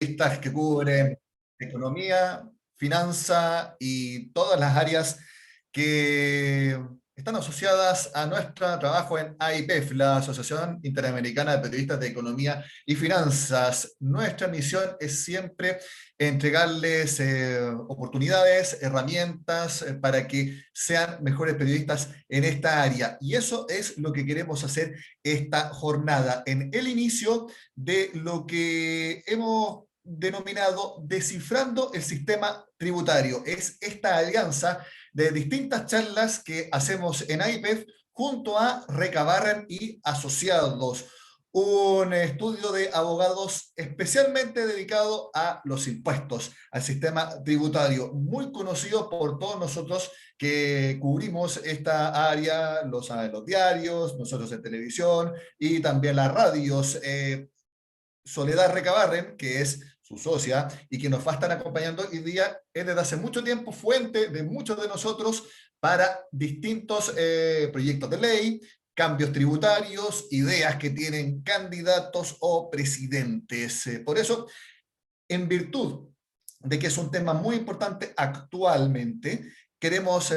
periodistas que cubren economía, finanza y todas las áreas que están asociadas a nuestro trabajo en AIPEF, la Asociación Interamericana de Periodistas de Economía y Finanzas. Nuestra misión es siempre entregarles oportunidades, herramientas para que sean mejores periodistas en esta área. Y eso es lo que queremos hacer esta jornada, en el inicio de lo que hemos denominado Descifrando el Sistema Tributario. Es esta alianza de distintas charlas que hacemos en AIPEF junto a Recabarren y Asociados, un estudio de abogados especialmente dedicado a los impuestos, al sistema tributario, muy conocido por todos nosotros que cubrimos esta área, los diarios, nosotros en televisión y también las radios. Soledad Recabarren, que es su socia y que nos va a estar acompañando hoy día, es desde hace mucho tiempo fuente de muchos de nosotros para distintos proyectos de ley, cambios tributarios, ideas que tienen candidatos o presidentes. Por eso, en virtud de que es un tema muy importante actualmente, queremos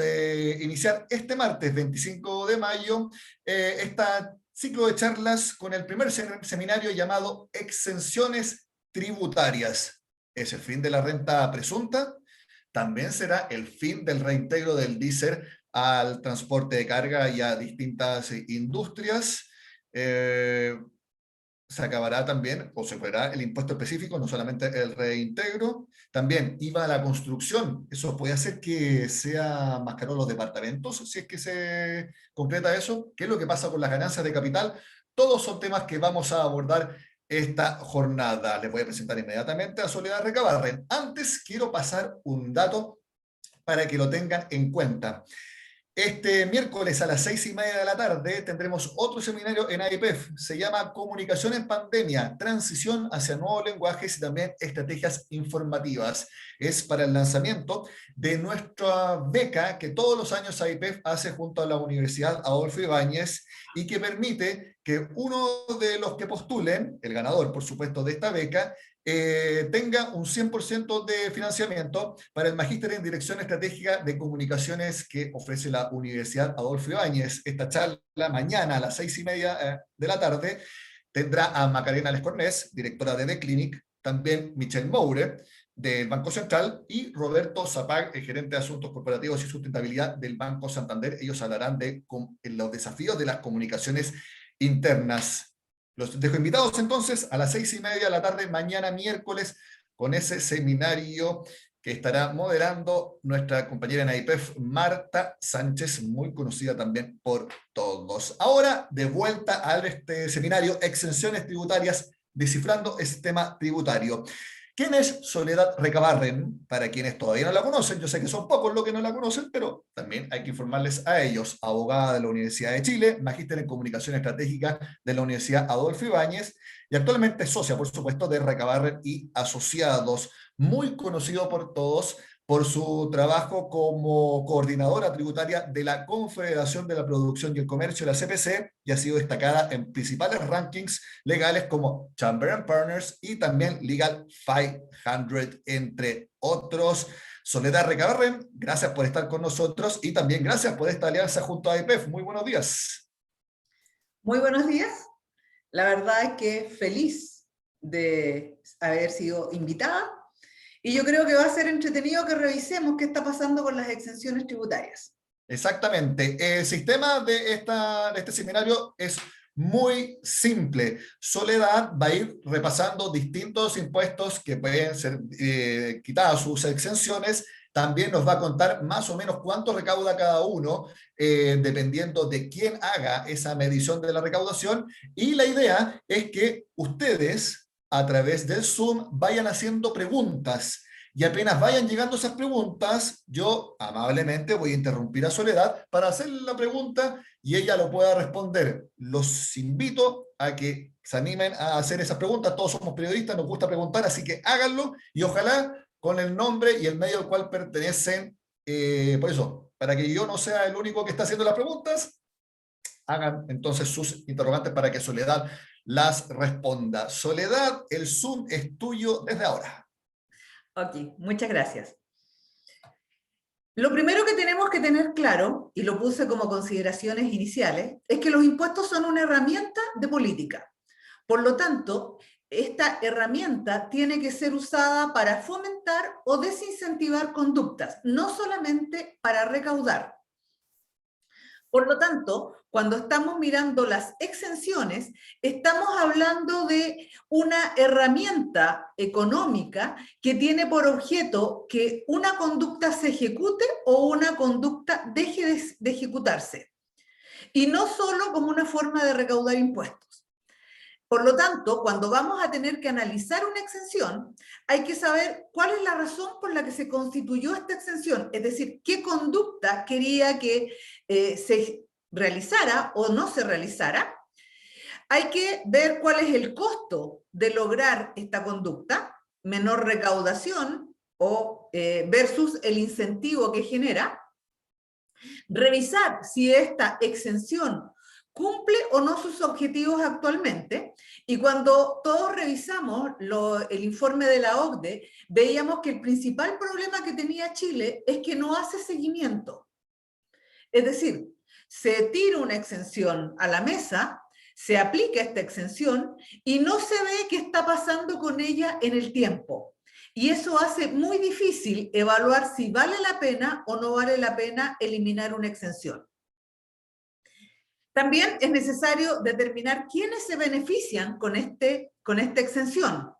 iniciar este martes 25 de mayo esta ciclo de charlas con el primer seminario llamado Exenciones Tributarias. Es el fin de la renta presunta, también será el fin del reintegro del diésel al transporte de carga y a distintas industrias. Se acabará también, o se fuera el impuesto específico, no solamente el reintegro. También IVA a la construcción. Eso puede hacer que sea más caro los departamentos, si es que se concreta eso. ¿Qué es lo que pasa con las ganancias de capital? Todos son temas que vamos a abordar esta jornada. Les voy a presentar inmediatamente a Soledad Recabarren. Antes quiero pasar un dato para que lo tengan en cuenta. Este miércoles a las 6:30 de la tarde tendremos otro seminario en AIPEF. Se llama Comunicación en Pandemia, Transición hacia Nuevos Lenguajes y también Estrategias Informativas. Es para el lanzamiento de nuestra beca que todos los años AIPEF hace junto a la Universidad Adolfo Ibáñez y que permite que uno de los que postulen, el ganador por supuesto de esta beca, tenga un 100% de financiamiento para el Magíster en Dirección Estratégica de Comunicaciones que ofrece la Universidad Adolfo Ibáñez. Esta charla mañana a las 6:30 de la tarde tendrá a Macarena Lescornés, directora de The Clinic, también Michelle Moure, del Banco Central, y Roberto Zapag, el gerente de Asuntos Corporativos y Sustentabilidad del Banco Santander. Ellos hablarán de los desafíos de las comunicaciones internas. Los dejo invitados entonces a las 6:30 de la tarde, mañana miércoles, con ese seminario que estará moderando nuestra compañera en AIPEF, Marta Sánchez, muy conocida también por todos. Ahora, de vuelta a este seminario, Exenciones Tributarias, Descifrando el Sistema Tributario. ¿Quién es Soledad Recabarren? Para quienes todavía no la conocen, yo sé que son pocos los que no la conocen, pero también hay que informarles a ellos. Abogada de la Universidad de Chile, magíster en Comunicación Estratégica de la Universidad Adolfo Ibáñez y actualmente socia, por supuesto, de Recabarren y Asociados, muy conocido por todos por su trabajo como coordinadora tributaria de la Confederación de la Producción y el Comercio, la CPC, y ha sido destacada en principales rankings legales como Chamber Partners y también Legal 500, entre otros. Soledad Recabarren, gracias por estar con nosotros y también gracias por esta alianza junto a AIPEF. Muy buenos días. Muy buenos días. La verdad es que feliz de haber sido invitada. Y yo creo que va a ser entretenido que revisemos qué está pasando con las exenciones tributarias. Exactamente. El sistema de este seminario es muy simple. Soledad va a ir repasando distintos impuestos que pueden ser quitadas sus exenciones. También nos va a contar más o menos cuánto recauda cada uno, dependiendo de quién haga esa medición de la recaudación. Y la idea es que ustedes, a través del Zoom, vayan haciendo preguntas. Y apenas vayan llegando esas preguntas, yo amablemente voy a interrumpir a Soledad para hacerle la pregunta y ella lo pueda responder. Los invito a que se animen a hacer esas preguntas. Todos somos periodistas, nos gusta preguntar, así que háganlo y ojalá con el nombre y el medio al cual pertenecen. Por eso, para que yo no sea el único que está haciendo las preguntas, hagan entonces sus interrogantes para que Soledad las responda. Soledad, el Zoom es tuyo desde ahora. Ok, muchas gracias. Lo primero que tenemos que tener claro, y lo puse como consideraciones iniciales, es que los impuestos son una herramienta de política. Por lo tanto, esta herramienta tiene que ser usada para fomentar o desincentivar conductas, no solamente para recaudar. Por lo tanto, cuando estamos mirando las exenciones, estamos hablando de una herramienta económica que tiene por objeto que una conducta se ejecute o una conducta deje de ejecutarse, y no solo como una forma de recaudar impuestos. Por lo tanto, cuando vamos a tener que analizar una exención, hay que saber cuál es la razón por la que se constituyó esta exención, es decir, qué conducta quería que se realizara o no se realizara. Hay que ver cuál es el costo de lograr esta conducta, menor recaudación o versus el incentivo que genera. Revisar si esta exención cumple o no sus objetivos actualmente, y cuando todos revisamos el informe de la OCDE, veíamos que el principal problema que tenía Chile es que no hace seguimiento. Es decir, se tira una exención a la mesa, se aplica esta exención y no se ve qué está pasando con ella en el tiempo. Y eso hace muy difícil evaluar si vale la pena o no vale la pena eliminar una exención. También es necesario determinar quiénes se benefician con esta exención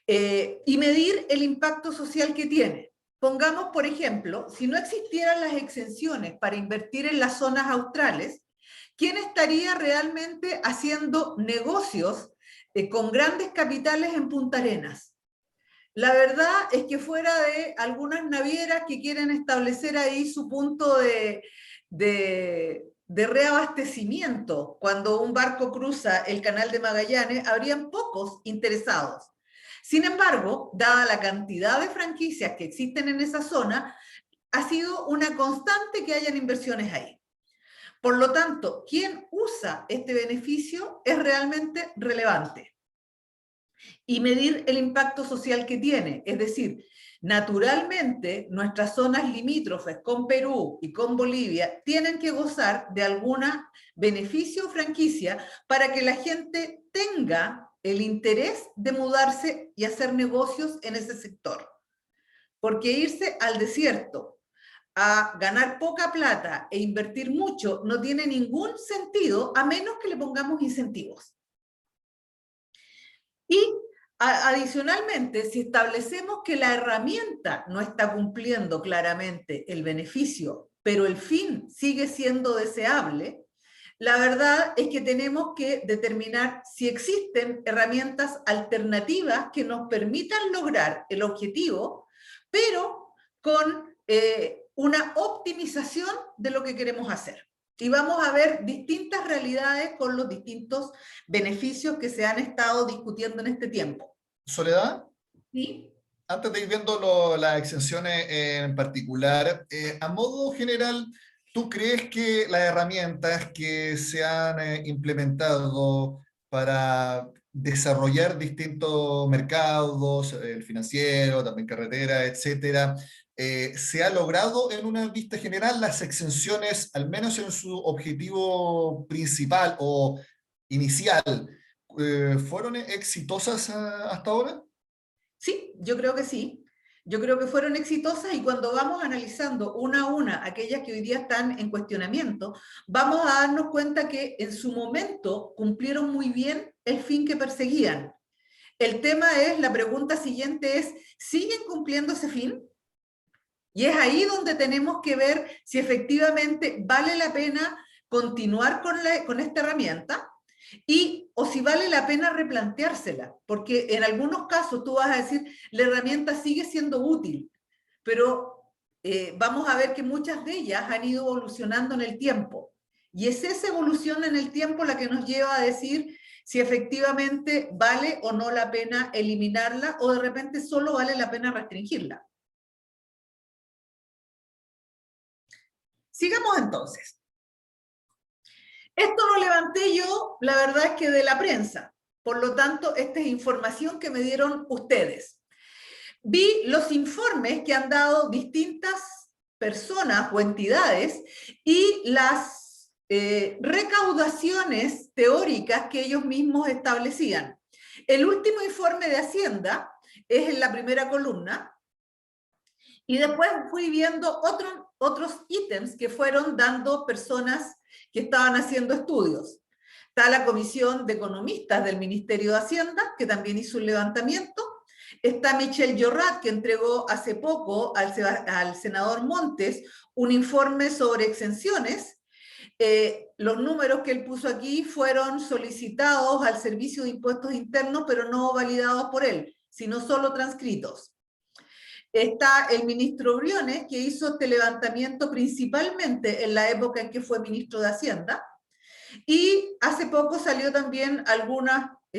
y medir el impacto social que tiene. Pongamos, por ejemplo, si no existieran las exenciones para invertir en las zonas australes, ¿quién estaría realmente haciendo negocios con grandes capitales en Punta Arenas? La verdad es que fuera de algunas navieras que quieren establecer ahí su punto de reabastecimiento, cuando un barco cruza el Canal de Magallanes, habrían pocos interesados. Sin embargo, dada la cantidad de franquicias que existen en esa zona, ha sido una constante que hayan inversiones ahí. Por lo tanto, quien usa este beneficio es realmente relevante. Y medir el impacto social que tiene. Es decir, naturalmente nuestras zonas limítrofes con Perú y con Bolivia tienen que gozar de algún beneficio o franquicia para que la gente tenga el interés de mudarse y hacer negocios en ese sector. Porque irse al desierto a ganar poca plata e invertir mucho no tiene ningún sentido a menos que le pongamos incentivos. Y adicionalmente, si establecemos que la herramienta no está cumpliendo claramente el beneficio, pero el fin sigue siendo deseable, la verdad es que tenemos que determinar si existen herramientas alternativas que nos permitan lograr el objetivo, pero con una optimización de lo que queremos hacer. Y vamos a ver distintas realidades con los distintos beneficios que se han estado discutiendo en este tiempo. Soledad, ¿Sí? antes de ir viendo las exenciones en particular, a modo general, ¿tú crees que las herramientas que se han implementado para desarrollar distintos mercados, el financiero, también carretera, etcétera, se ha logrado en una vista general las exenciones, al menos en su objetivo principal o inicial, fueron exitosas hasta ahora? Sí, yo creo que sí. Yo creo que fueron exitosas, y cuando vamos analizando una a una aquellas que hoy día están en cuestionamiento, vamos a darnos cuenta que en su momento cumplieron muy bien el fin que perseguían. El tema es, la pregunta siguiente es, ¿siguen cumpliendo ese fin? Y es ahí donde tenemos que ver si efectivamente vale la pena continuar con esta herramienta, o si vale la pena replanteársela, porque en algunos casos tú vas a decir, la herramienta sigue siendo útil, pero vamos a ver que muchas de ellas han ido evolucionando en el tiempo. Y es esa evolución en el tiempo la que nos lleva a decir si efectivamente vale o no la pena eliminarla, o de repente solo vale la pena restringirla. Sigamos entonces. Esto lo levanté yo, la verdad es que de la prensa. Por lo tanto, esta es información que me dieron ustedes. Vi los informes que han dado distintas personas o entidades y las recaudaciones teóricas que ellos mismos establecían. El último informe de Hacienda es en la primera columna, y después fui viendo otros ítems que fueron dando personas que estaban haciendo estudios. Está la Comisión de Economistas del Ministerio de Hacienda, que también hizo un levantamiento. Está Michelle Llorrat, que entregó hace poco al senador Montes un informe sobre exenciones. Los números que él puso aquí fueron solicitados al Servicio de Impuestos Internos, pero no validados por él, sino solo transcritos. Está el ministro Briones, que hizo este levantamiento principalmente en la época en que fue ministro de Hacienda, y hace poco salió también algunos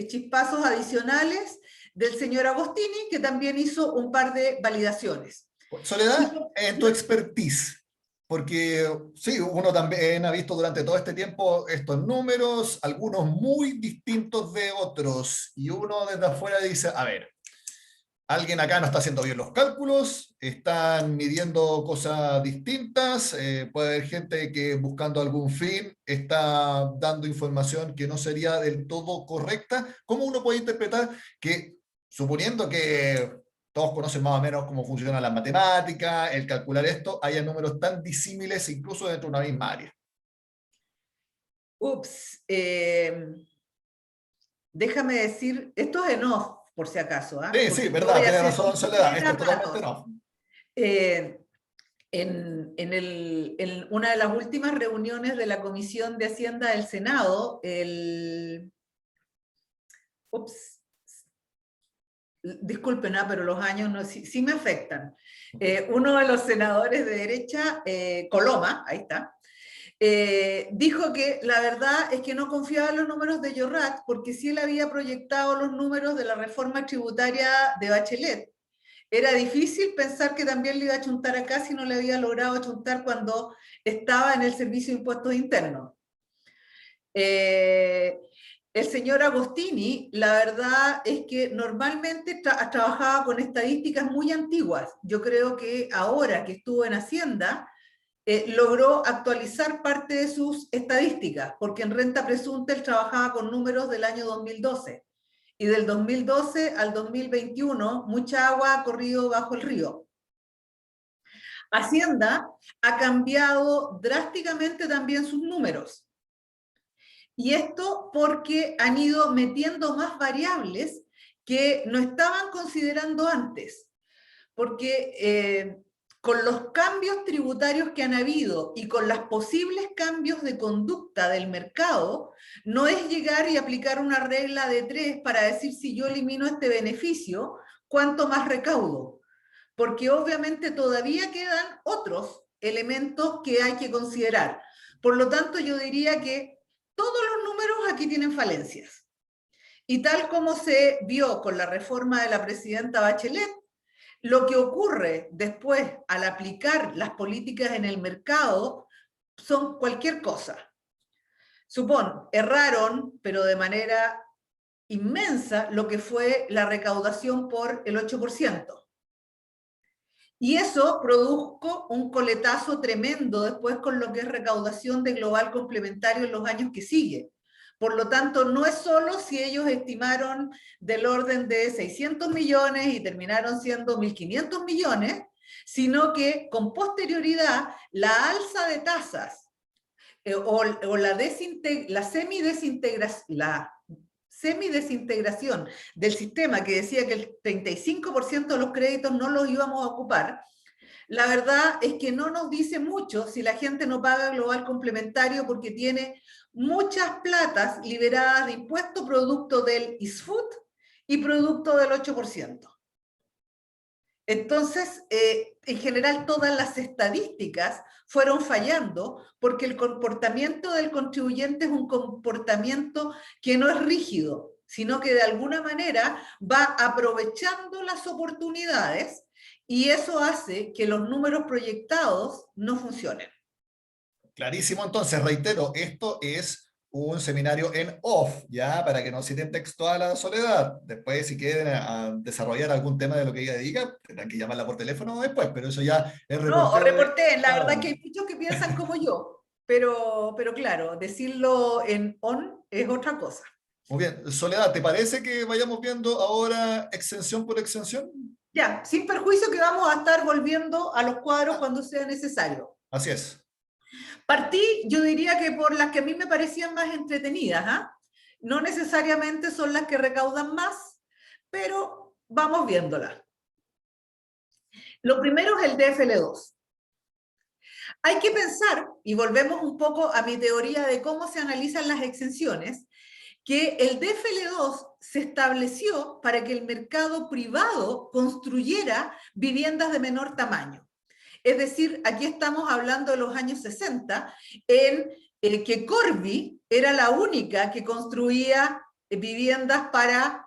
chispazos adicionales del señor Agostini, que también hizo un par de validaciones. Soledad, en tu expertise, porque sí, uno también ha visto durante todo este tiempo estos números, algunos muy distintos de otros, y uno desde afuera dice, a ver, alguien acá no está haciendo bien los cálculos, están midiendo cosas distintas, puede haber gente que buscando algún fin está dando información que no sería del todo correcta. ¿Cómo uno puede interpretar que, suponiendo que todos conocen más o menos cómo funciona la matemática, el calcular esto, haya números tan disímiles incluso dentro de una misma área? Ups, déjame decir, esto es en off, por si acaso, ¿eh? Sí, Porque sí, yo voy verdad, a tiene ser razón Soledad, esto es totalmente datos. no. Eh, en una de las últimas reuniones de la Comisión de Hacienda del Senado, ups, disculpen, pero los años no, sí me afectan. Uno de los senadores de derecha, Coloma, ahí está, dijo que la verdad es que no confiaba en los números de Llorrat porque sí él había proyectado los números de la reforma tributaria de Bachelet. Era difícil pensar que también le iba a achuntar acá si no le había logrado achuntar cuando estaba en el Servicio de Impuestos Internos. El señor Agostini, la verdad es que normalmente trabajaba con estadísticas muy antiguas. Yo creo que ahora que estuvo en Hacienda, logró actualizar parte de sus estadísticas, porque en renta presunta él trabajaba con números del año 2012. Y del 2012 al 2021, mucha agua ha corrido bajo el río. Hacienda ha cambiado drásticamente también sus números. Y esto porque han ido metiendo más variables que no estaban considerando antes. Porque con los cambios tributarios que han habido y con los posibles cambios de conducta del mercado, no es llegar y aplicar una regla de 3 para decir si yo elimino este beneficio, cuánto más recaudo. Porque obviamente todavía quedan otros elementos que hay que considerar. Por lo tanto, yo diría que todos los números aquí tienen falencias. Y tal como se vio con la reforma de la presidenta Bachelet, lo que ocurre después al aplicar las políticas en el mercado son cualquier cosa. Supón, erraron, pero de manera inmensa, lo que fue la recaudación por el 8%. Y eso produjo un coletazo tremendo después con lo que es recaudación de global complementario en los años que siguen. Por lo tanto, no es solo si ellos estimaron del orden de 600 millones y terminaron siendo 1.500 millones, sino que con posterioridad la alza de tasas o la semidesintegración del sistema que decía que el 35% de los créditos no los íbamos a ocupar, la verdad es que no nos dice mucho si la gente no paga global complementario porque tiene muchas platas liberadas de impuestos producto del ISFUT y producto del 8%. Entonces, en general, todas las estadísticas fueron fallando porque el comportamiento del contribuyente es un comportamiento que no es rígido, sino que de alguna manera va aprovechando las oportunidades y eso hace que los números proyectados no funcionen. Clarísimo, entonces, reitero, esto es un seminario en off, ya, para que no citen textual a Soledad. Después, si quieren desarrollar algún tema de lo que ella diga, tendrán que llamarla por teléfono después, pero eso ya es No, o reporteo de reporté, la cada verdad es que uno. hay muchos que piensan como yo, pero claro, decirlo en on es otra cosa. Muy bien, Soledad, ¿te parece que vayamos viendo ahora exención por exención? Ya, sin perjuicio que vamos a estar volviendo a los cuadros Ah, cuando sea necesario. así es. Partí, yo diría que por las que a mí me parecían más entretenidas, ¿ah? No necesariamente son las que recaudan más, pero vamos viéndolas. Lo primero es el DFL2. Hay que pensar, y volvemos un poco a mi teoría de cómo se analizan las exenciones, que el DFL2 se estableció para que el mercado privado construyera viviendas de menor tamaño. Es decir, aquí estamos hablando de los años 60, en que Corby era la única que construía viviendas para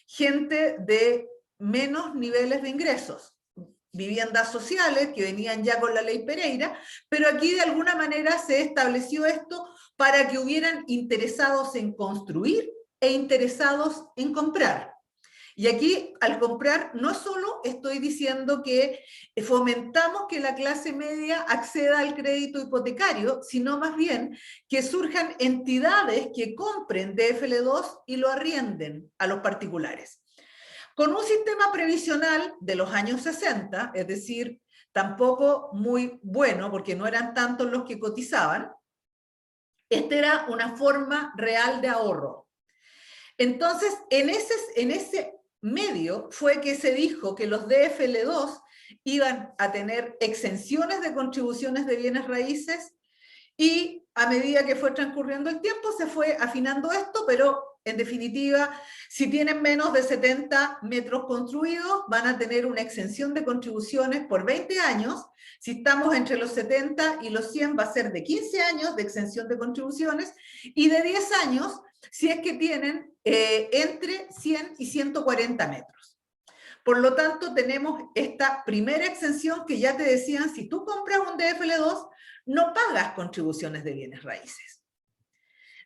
gente de menos niveles de ingresos, viviendas sociales que venían ya con la ley Pereira, pero aquí de alguna manera se estableció esto para que hubieran interesados en construir e interesados en comprar. Y aquí, al comprar, no solo estoy diciendo que fomentamos que la clase media acceda al crédito hipotecario, sino más bien que surjan entidades que compren DFL2 y lo arrienden a los particulares. Con un sistema previsional de los años 60, es decir, tampoco muy bueno, porque no eran tantos los que cotizaban, esta era una forma real de ahorro. Entonces, en ese medio fue que se dijo que los DFL2 iban a tener exenciones de contribuciones de bienes raíces y a medida que fue transcurriendo el tiempo se fue afinando esto, pero en definitiva, si tienen menos de 70 metros construidos, van a tener una exención de contribuciones por 20 años. Si estamos entre los 70 y los 100, va a ser de 15 años de exención de contribuciones y de 10 años si es que tienen entre 100 y 140 metros. Por lo tanto, tenemos esta primera exención que ya te decían, si tú compras un DFL2, no pagas contribuciones de bienes raíces.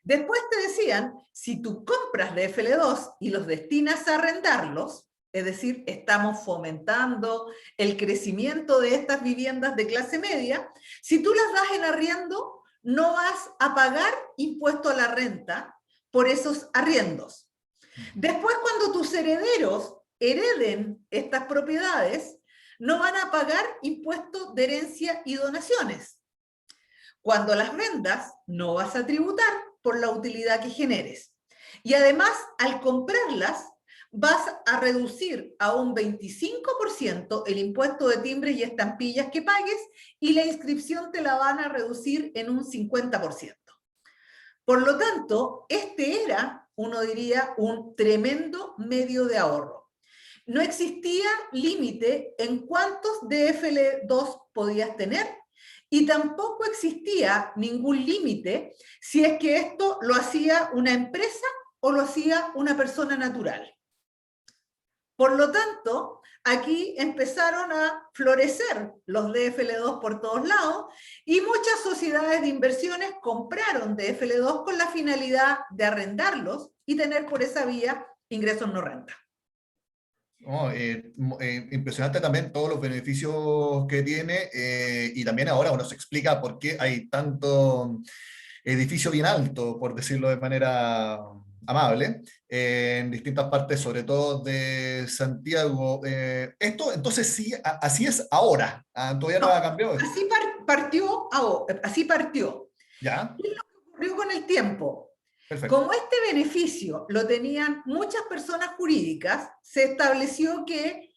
Después te decían, si tú compras DFL2 y los destinas a arrendarlos, es decir, estamos fomentando el crecimiento de estas viviendas de clase media, si tú las das en arriendo, no vas a pagar impuesto a la renta por esos arriendos. Después, cuando tus herederos hereden estas propiedades, no van a pagar impuestos de herencia y donaciones. Cuando las vendas, no vas a tributar por la utilidad que generes. Y además, al comprarlas, vas a reducir a un 25% el impuesto de timbre y estampillas que pagues y la inscripción te la van a reducir en un 50%. Por lo tanto, este era, uno diría, un tremendo medio de ahorro. No existía límite en cuántos DFL2 podías tener y tampoco existía ningún límite si es que esto lo hacía una empresa o lo hacía una persona natural. Por lo tanto, aquí empezaron a florecer los DFL2 por todos lados y muchas sociedades de inversiones compraron DFL2 con la finalidad de arrendarlos y tener por esa vía ingresos no renta. Oh, impresionante también todos los beneficios que tiene y también ahora uno se explica por qué hay tanto edificio bien alto, por decirlo de manera amable, en distintas partes, sobre todo de Santiago. Esto entonces sí, así es ahora. Todavía no ha No, cambiado. así partió. Ya, ¿Qué es lo que ocurrió con el tiempo? perfecto. Como este beneficio lo tenían muchas personas jurídicas, se estableció que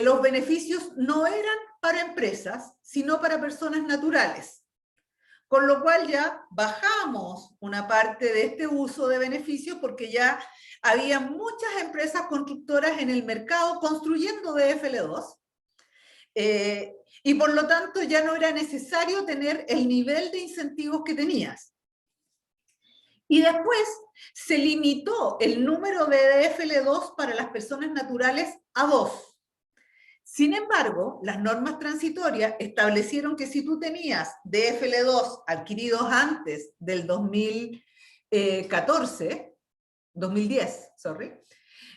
los beneficios no eran para empresas, sino para personas naturales. Con lo cual ya bajamos una parte de este uso de beneficios porque ya había muchas empresas constructoras en el mercado construyendo DFL2 y por lo tanto ya no era necesario tener el nivel de incentivos que tenías. Y después se limitó el número de DFL2 para las personas naturales a 2. Sin embargo, las normas transitorias establecieron que si tú tenías DFL2 adquiridos antes del 2010,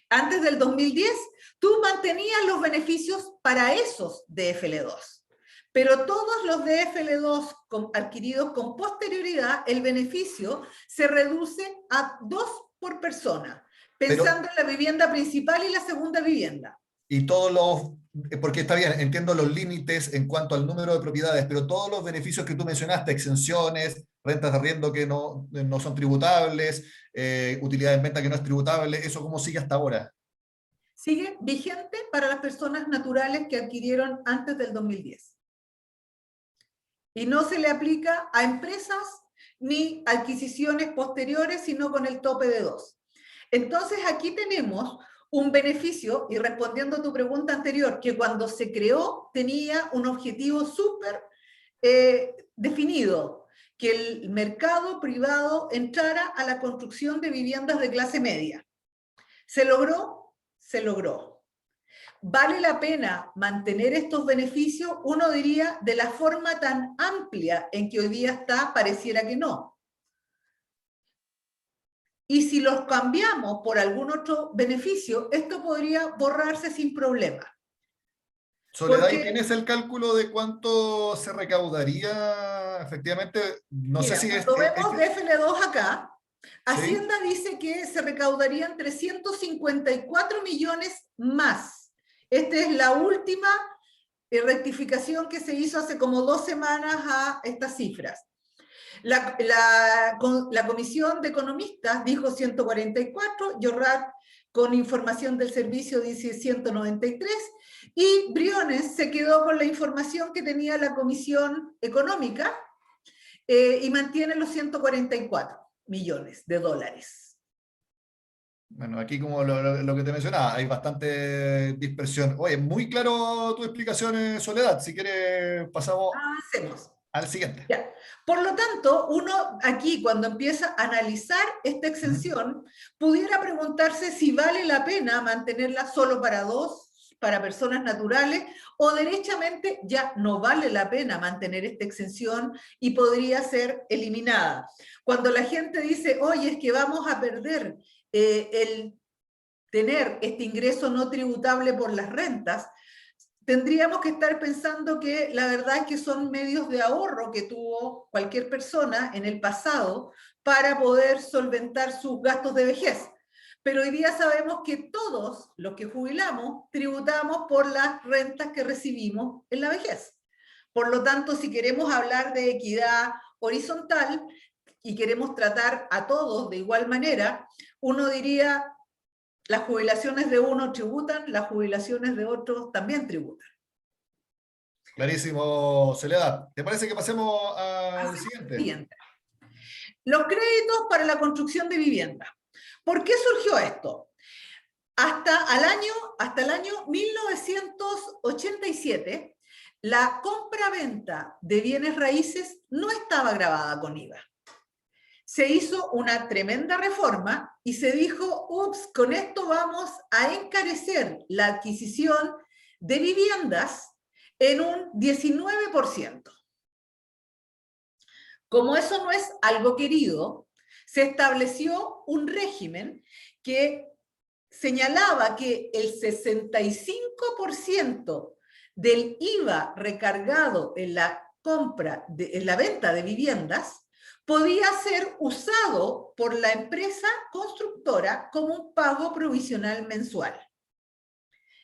antes del 2010, tú mantenías los beneficios para esos DFL2. Pero todos los DFL2 adquiridos con posterioridad, el beneficio se reduce a 2 por persona, pensando en la vivienda principal y la segunda vivienda. Y todos porque está bien, entiendo los límites en cuanto al número de propiedades, pero todos los beneficios que tú mencionaste, exenciones, rentas de arriendo que no son tributables, utilidad en venta que no es tributable, ¿eso cómo sigue hasta ahora? Sigue vigente para las personas naturales que adquirieron antes del 2010. Y no se le aplica a empresas ni adquisiciones posteriores, sino con el tope de 2. Entonces aquí tenemos un beneficio, y respondiendo a tu pregunta anterior, que cuando se creó tenía un objetivo súper definido, que el mercado privado entrara a la construcción de viviendas de clase media. ¿Se logró? Se logró. ¿Vale la pena mantener estos beneficios? Uno diría, de la forma tan amplia en que hoy día está, pareciera que no. Y si los cambiamos por algún otro beneficio, esto podría borrarse sin problema. Soledad, ¿y tienes el cálculo de cuánto se recaudaría efectivamente? No sé Mira, si cuando vemos DFL2 acá, Hacienda ¿sí? dice que se recaudarían 354 millones más. Esta es la última rectificación que se hizo hace como 2 semanas a estas cifras. La Comisión de Economistas dijo 144, Llorrat con información del servicio dice 193, y Briones se quedó con la información que tenía la Comisión Económica y mantiene los 144 millones de dólares. Bueno, aquí como lo que te mencionaba, hay bastante dispersión. Oye, muy claro tu explicación, Soledad. Si quieres, pasamos Hacemos. al siguiente. Ya. Por lo tanto, uno aquí cuando empieza a analizar esta exención, pudiera preguntarse si vale la pena mantenerla solo para 2, para personas naturales, o derechamente ya no vale la pena mantener esta exención y podría ser eliminada. Cuando la gente dice, oye, es que vamos a perder el tener este ingreso no tributable por las rentas, tendríamos que estar pensando que la verdad es que son medios de ahorro que tuvo cualquier persona en el pasado para poder solventar sus gastos de vejez. Pero hoy día sabemos que todos los que jubilamos tributamos por las rentas que recibimos en la vejez. Por lo tanto, si queremos hablar de equidad horizontal y queremos tratar a todos de igual manera, uno diría, las jubilaciones de uno tributan, las jubilaciones de otros también tributan. Clarísimo, Soledad. ¿Te parece que pasemos al Hacemos lo siguiente? siguiente. Los créditos para la construcción de vivienda. ¿Por qué surgió esto? Hasta el año 1987, la compra-venta de bienes raíces no estaba gravada con IVA. Se hizo una tremenda reforma y se dijo, ups, con esto vamos a encarecer la adquisición de viviendas en un 19%. Como eso no es algo querido, se estableció un régimen que señalaba que el 65% del IVA recargado en la en la venta de viviendas podía ser usado por la empresa constructora como un pago provisional mensual.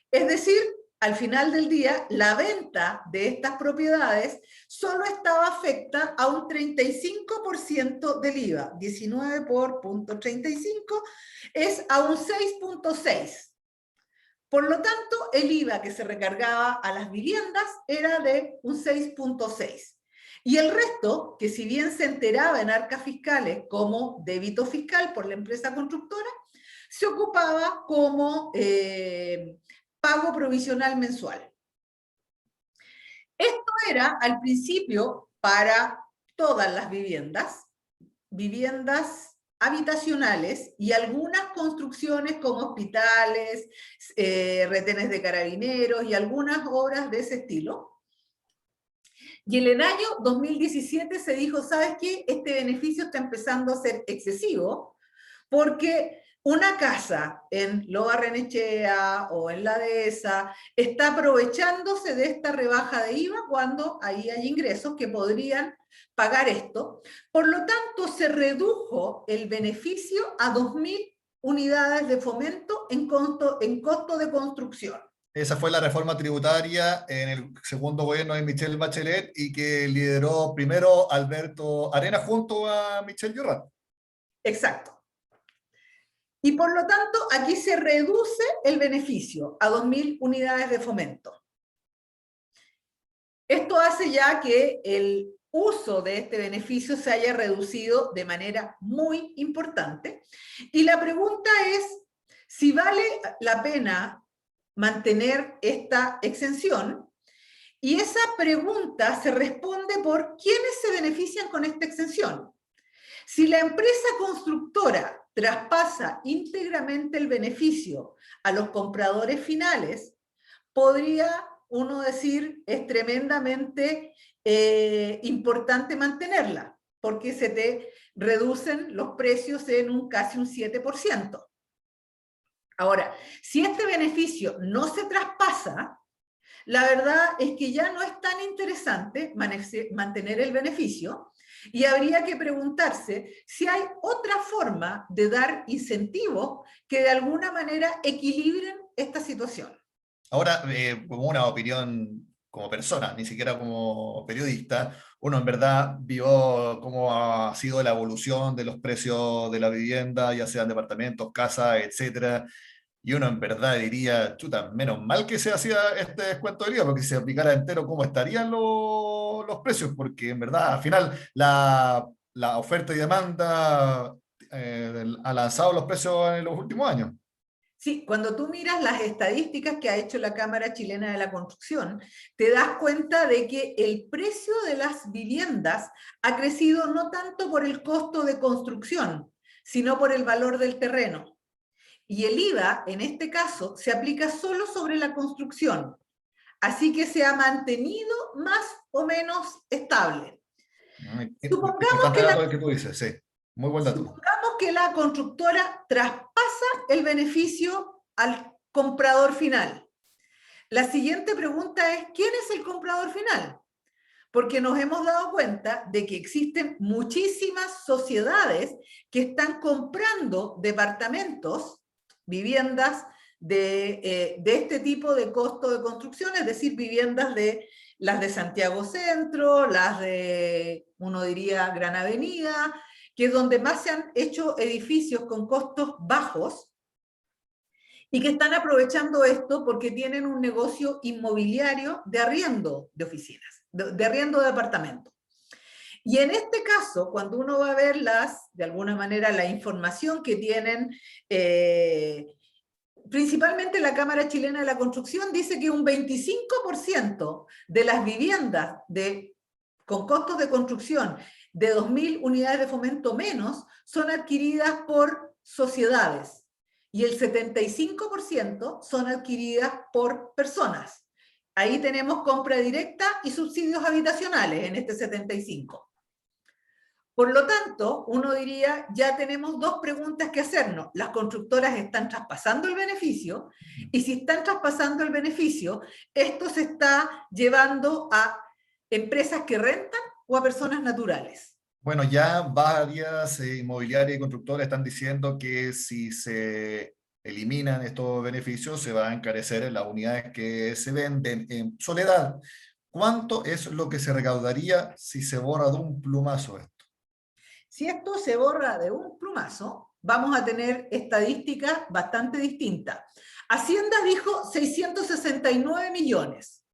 Es decir, al final del día, la venta de estas propiedades solo estaba afecta a un 35% del IVA. 19 por 0.35 es a un 6.6. Por lo tanto, el IVA que se recargaba a las viviendas era de un 6.6. Y el resto, que si bien se enteraba en arcas fiscales como débito fiscal por la empresa constructora, se ocupaba como pago provisional mensual. Esto era al principio para todas las viviendas habitacionales y algunas construcciones como hospitales, retenes de carabineros y algunas obras de ese estilo. Y en el año 2017 se dijo, ¿sabes qué? Este beneficio está empezando a ser excesivo porque una casa en Loa Barrenechea o en la dehesa está aprovechándose de esta rebaja de IVA cuando ahí hay ingresos que podrían pagar esto. Por lo tanto, se redujo el beneficio a 2.000 unidades de fomento en costo de construcción. Esa fue la reforma tributaria en el segundo gobierno de Michelle Bachelet y que lideró primero Alberto Arenas junto a Michelle Llorrat. Exacto. Y por lo tanto, aquí se reduce el beneficio a 2.000 unidades de fomento. Esto hace ya que el uso de este beneficio se haya reducido de manera muy importante. Y la pregunta es si vale la pena mantener esta exención. Y esa pregunta se responde por quiénes se benefician con esta exención. Si la empresa constructora traspasa íntegramente el beneficio a los compradores finales, podría uno decir es tremendamente importante mantenerla, porque se te reducen los precios en casi un 7%. Ahora, si este beneficio no se traspasa, la verdad es que ya no es tan interesante mantener el beneficio y habría que preguntarse si hay otra forma de dar incentivos que de alguna manera equilibren esta situación. Ahora, como una opinión como persona, ni siquiera como periodista, uno en verdad vio cómo ha sido la evolución de los precios de la vivienda, ya sean departamentos, casas, etcétera. Y uno en verdad diría, chuta, menos mal que se hacía este descuento del IVA, porque si se aplicara entero, ¿cómo estarían los precios? Porque en verdad, al final, la oferta y demanda ha lanzado los precios en los últimos años. Sí, cuando tú miras las estadísticas que ha hecho la Cámara Chilena de la Construcción, te das cuenta de que el precio de las viviendas ha crecido no tanto por el costo de construcción, sino por el valor del terreno. Y el IVA, en este caso, se aplica solo sobre la construcción. Así que se ha mantenido más o menos estable. Supongamos Importante que dato la, el que tú dices, sí. Muy buen dato. supongamos que la constructora traspasa el beneficio al comprador final. La siguiente pregunta es, ¿quién es el comprador final? Porque nos hemos dado cuenta de que existen muchísimas sociedades que están comprando departamentos, viviendas de este tipo de costo de construcción, es decir, viviendas de las de Santiago Centro, las de, uno diría, Gran Avenida, que es donde más se han hecho edificios con costos bajos, y que están aprovechando esto porque tienen un negocio inmobiliario de arriendo de oficinas, de arriendo de departamentos. Y en este caso, cuando uno va a ver de alguna manera, la información que tienen, principalmente la Cámara Chilena de la Construcción, dice que un 25% de las viviendas con costos de construcción de 2.000 unidades de fomento menos son adquiridas por sociedades y el 75% son adquiridas por personas. Ahí tenemos compra directa y subsidios habitacionales en este 75%. Por lo tanto, uno diría, ya tenemos dos preguntas que hacernos. Las constructoras están traspasando el beneficio y si están traspasando el beneficio, esto se está llevando a empresas que rentan o a personas naturales. Bueno, ya varias inmobiliarias y constructoras están diciendo que si se eliminan estos beneficios, se va a encarecer en las unidades que se venden en Soledad. ¿Cuánto es lo que se recaudaría si se borra de un plumazo esto? Si esto se borra de un plumazo, vamos a tener estadísticas bastante distintas. Hacienda dijo 669 millones.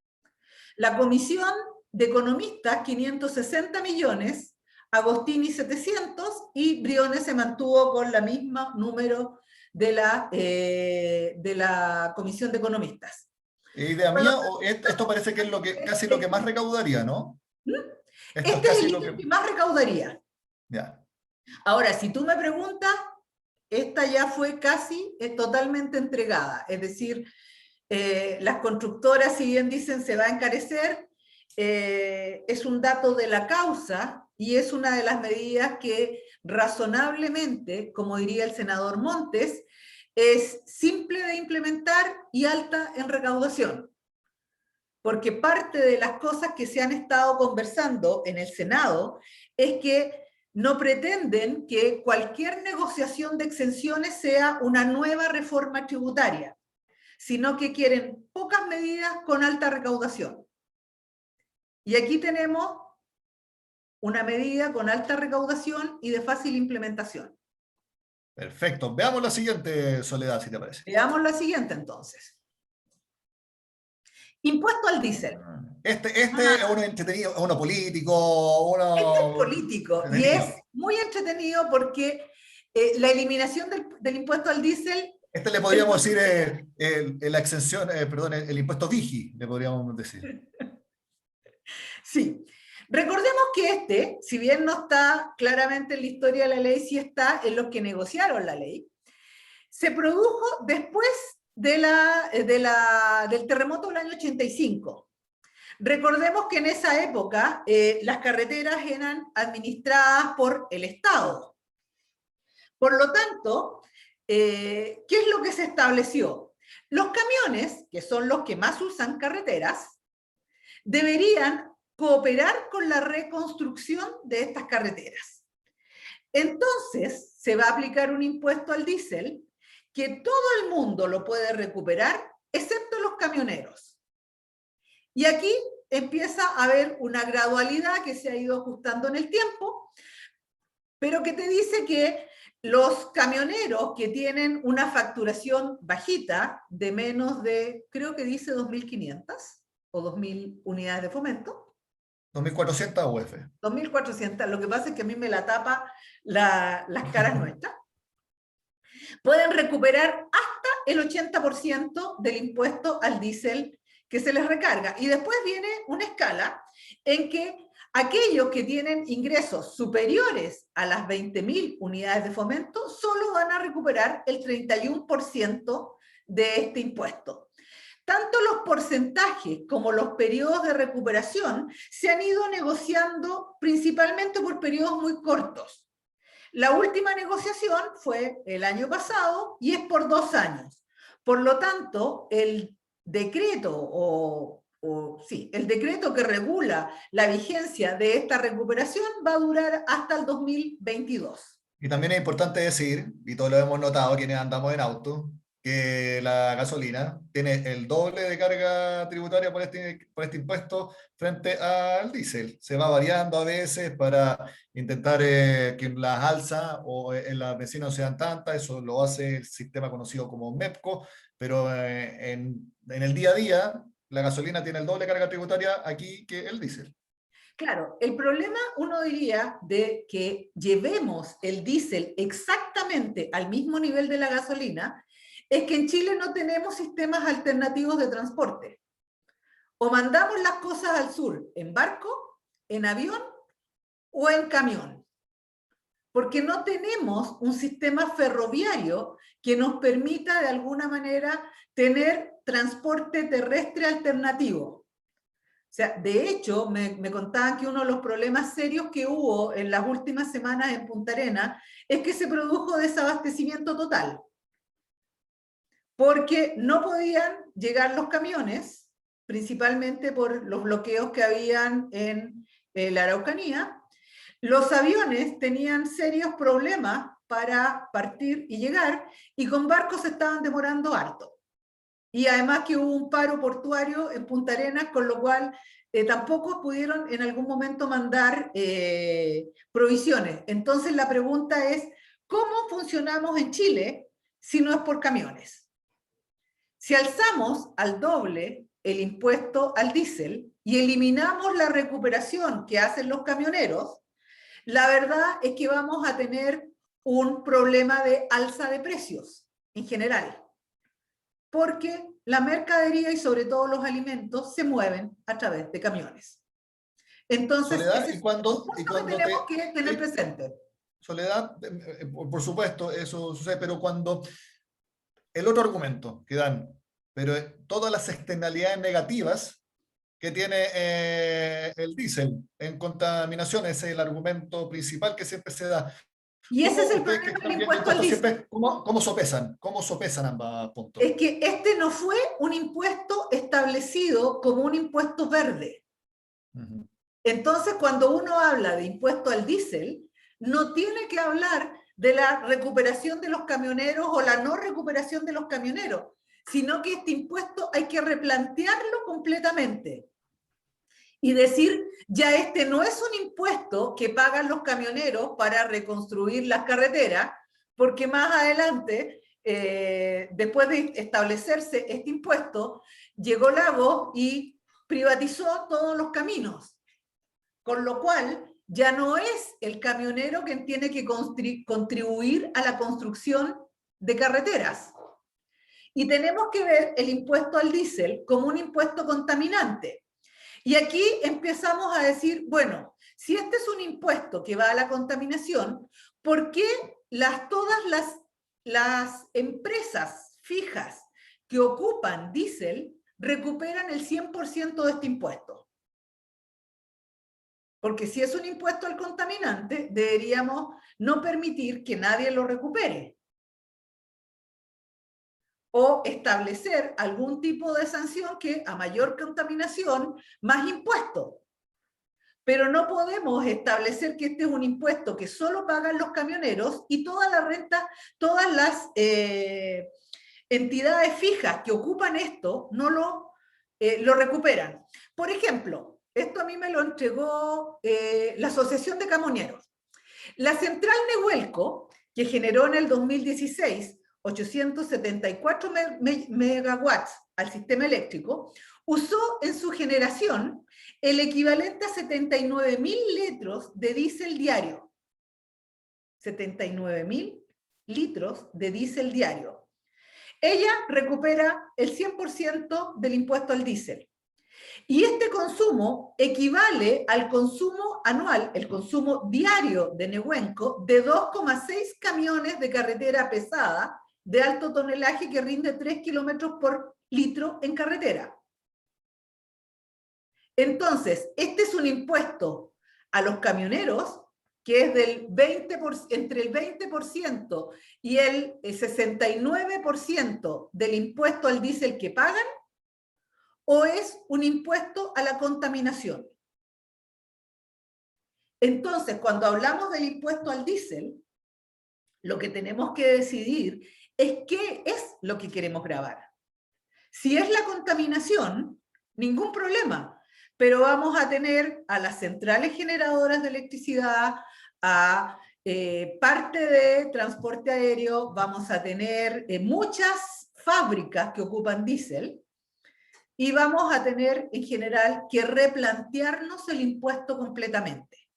La Comisión de Economistas, 560 millones. Agostini 700 y Briones se mantuvo con el mismo número de la Comisión de Economistas. ¿Idea mía o esto parece que es casi lo que más recaudaría, ¿no? Esto es Este es el casi lo ítem que... que más recaudaría. Ya. Ahora, si tú me preguntas, esta ya fue casi totalmente entregada, es decir, las constructoras, si bien dicen se va a encarecer, es un dato de la causa y es una de las medidas que razonablemente, como diría el senador Montes, es simple de implementar y alta en recaudación. Porque parte de las cosas que se han estado conversando en el Senado es que no pretenden que cualquier negociación de exenciones sea una nueva reforma tributaria, sino que quieren pocas medidas con alta recaudación. Y aquí tenemos una medida con alta recaudación y de fácil implementación. Perfecto. Veamos la siguiente, Soledad, si te parece. Veamos la siguiente entonces. Impuesto al diésel. Este es uno entretenido, es uno político, Este es uno político y es entretenido. muy entretenido porque la eliminación del impuesto al diésel. Este le podríamos decir la exención, perdón, el impuesto Vigi, le podríamos decir. Sí. Recordemos que si bien no está claramente en la historia de la ley, sí está en los que negociaron la ley, se produjo después del terremoto del año 85. Recordemos que en esa época las carreteras eran administradas por el Estado. Por lo tanto, ¿qué es lo que se estableció? Los camiones, que son los que más usan carreteras, deberían cooperar con la reconstrucción de estas carreteras. Entonces, se va a aplicar un impuesto al diésel que todo el mundo lo puede recuperar, excepto los camioneros. Y aquí empieza a haber una gradualidad que se ha ido ajustando en el tiempo, pero que te dice que los camioneros que tienen una facturación bajita de menos de, creo que dice 2.500 o 2.000 unidades de fomento. 2.400 UF. 2.400, lo que pasa es que a mí me la tapa las caras nuestras. Pueden recuperar hasta el 80% del impuesto al diésel que se les recarga. Y después viene una escala en que aquellos que tienen ingresos superiores a las 20.000 unidades de fomento solo van a recuperar el 31% de este impuesto. Tanto los porcentajes como los periodos de recuperación se han ido negociando principalmente por periodos muy cortos. La última negociación fue el año pasado y es por 2 años. Por lo tanto, el decreto el decreto que regula la vigencia de esta recuperación va a durar hasta el 2022. Y también es importante decir, y todos lo hemos notado quienes andamos en auto, que la gasolina tiene el doble de carga tributaria por este impuesto frente al diésel. Se va variando a veces para intentar que las alzas o en las bencinas no sean tantas, eso lo hace el sistema conocido como MEPCO, pero en el día a día la gasolina tiene el doble de carga tributaria aquí que el diésel. Claro, el problema, uno diría, de que llevemos el diésel exactamente al mismo nivel de la gasolina, es que en Chile no tenemos sistemas alternativos de transporte. O mandamos las cosas al sur en barco, en avión o en camión. Porque no tenemos un sistema ferroviario que nos permita de alguna manera tener transporte terrestre alternativo. O sea, de hecho, me contaban que uno de los problemas serios que hubo en las últimas semanas en Punta Arenas es que se produjo desabastecimiento total. Porque no podían llegar los camiones, principalmente por los bloqueos que habían en la Araucanía. Los aviones tenían serios problemas para partir y llegar, y con barcos se estaban demorando harto. Y además que hubo un paro portuario en Punta Arenas, con lo cual tampoco pudieron en algún momento mandar provisiones. Entonces la pregunta es, ¿cómo funcionamos en Chile si no es por camiones? Si alzamos al doble el impuesto al diésel y eliminamos la recuperación que hacen los camioneros, la verdad es que vamos a tener un problema de alza de precios en general. Porque la mercadería y sobre todo los alimentos se mueven a través de camiones. Entonces, Soledad, ese es un punto que tenemos que tener presente. Soledad, por supuesto, eso sucede, pero cuando el otro argumento que dan, pero todas las externalidades negativas que tiene el diésel en contaminación, ese es el argumento principal que siempre se da. Y ese es ¿Cómo el ustedes que problema del están viendo impuesto al impuestos diésel. siempre, cómo sopesan ambos puntos? Es que este no fue un impuesto establecido como un impuesto verde. Ujú. Entonces, cuando uno habla de impuesto al diésel, no tiene que hablar de la recuperación de los camioneros o la no recuperación de los camioneros, sino que este impuesto hay que replantearlo completamente y decir, ya este no es un impuesto que pagan los camioneros para reconstruir las carreteras, porque más adelante, después de establecerse este impuesto, llegó Lagos y privatizó todos los caminos, con lo cual ya no es el camionero quien tiene que contribuir a la construcción de carreteras. Y tenemos que ver el impuesto al diésel como un impuesto contaminante. Y aquí empezamos a decir, bueno, si este es un impuesto que va a la contaminación, ¿por qué todas las empresas fijas que ocupan diésel recuperan el 100% de este impuesto? Porque si es un impuesto al contaminante, deberíamos no permitir que nadie lo recupere. O establecer algún tipo de sanción que a mayor contaminación, más impuesto. Pero no podemos establecer que este es un impuesto que solo pagan los camioneros y toda la renta, todas las entidades fijas que ocupan esto no lo recuperan. Por ejemplo, esto a mí me lo entregó la Asociación de Camioneros. La central Nehuelco, que generó en el 2016 874 megawatts al sistema eléctrico, usó en su generación el equivalente a 79.000 litros de diésel diario. 79.000 litros de diésel diario. Ella recupera el 100% del impuesto al diésel. Y este consumo equivale al consumo anual, el consumo diario de Nehuenco, de 2,6 camiones de carretera pesada de alto tonelaje que rinde 3 kilómetros por litro en carretera. Entonces, este es un impuesto a los camioneros que es entre el 20% y el 69% del impuesto al diésel que pagan, o es un impuesto a la contaminación. Entonces, cuando hablamos del impuesto al diésel, lo que tenemos que decidir es qué es lo que queremos gravar. Si es la contaminación, ningún problema, pero vamos a tener a las centrales generadoras de electricidad, a parte de transporte aéreo, vamos a tener muchas fábricas que ocupan diésel, y vamos a tener en general que replantearnos el impuesto completamente.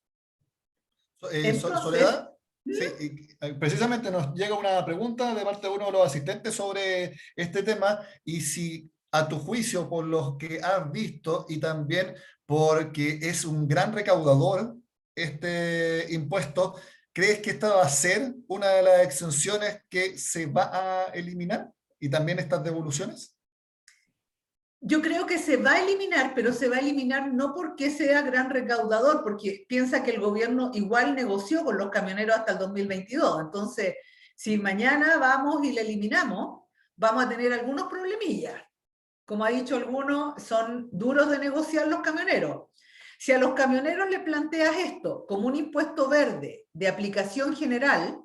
Entonces, Soledad, sí, precisamente nos llega una pregunta de parte de uno de los asistentes sobre este tema y si a tu juicio, por los que has visto y también porque es un gran recaudador este impuesto, ¿crees que esta va a ser una de las exenciones que se va a eliminar y también estas devoluciones? yo creo que se va a eliminar, pero se va a eliminar no porque sea gran recaudador, porque piensa que el gobierno igual negoció con los camioneros hasta el 2022. Entonces, si mañana vamos y le eliminamos, vamos a tener algunos problemillas. Como ha dicho alguno, son duros de negociar los camioneros. Si a los camioneros le planteas esto como un impuesto verde de aplicación general,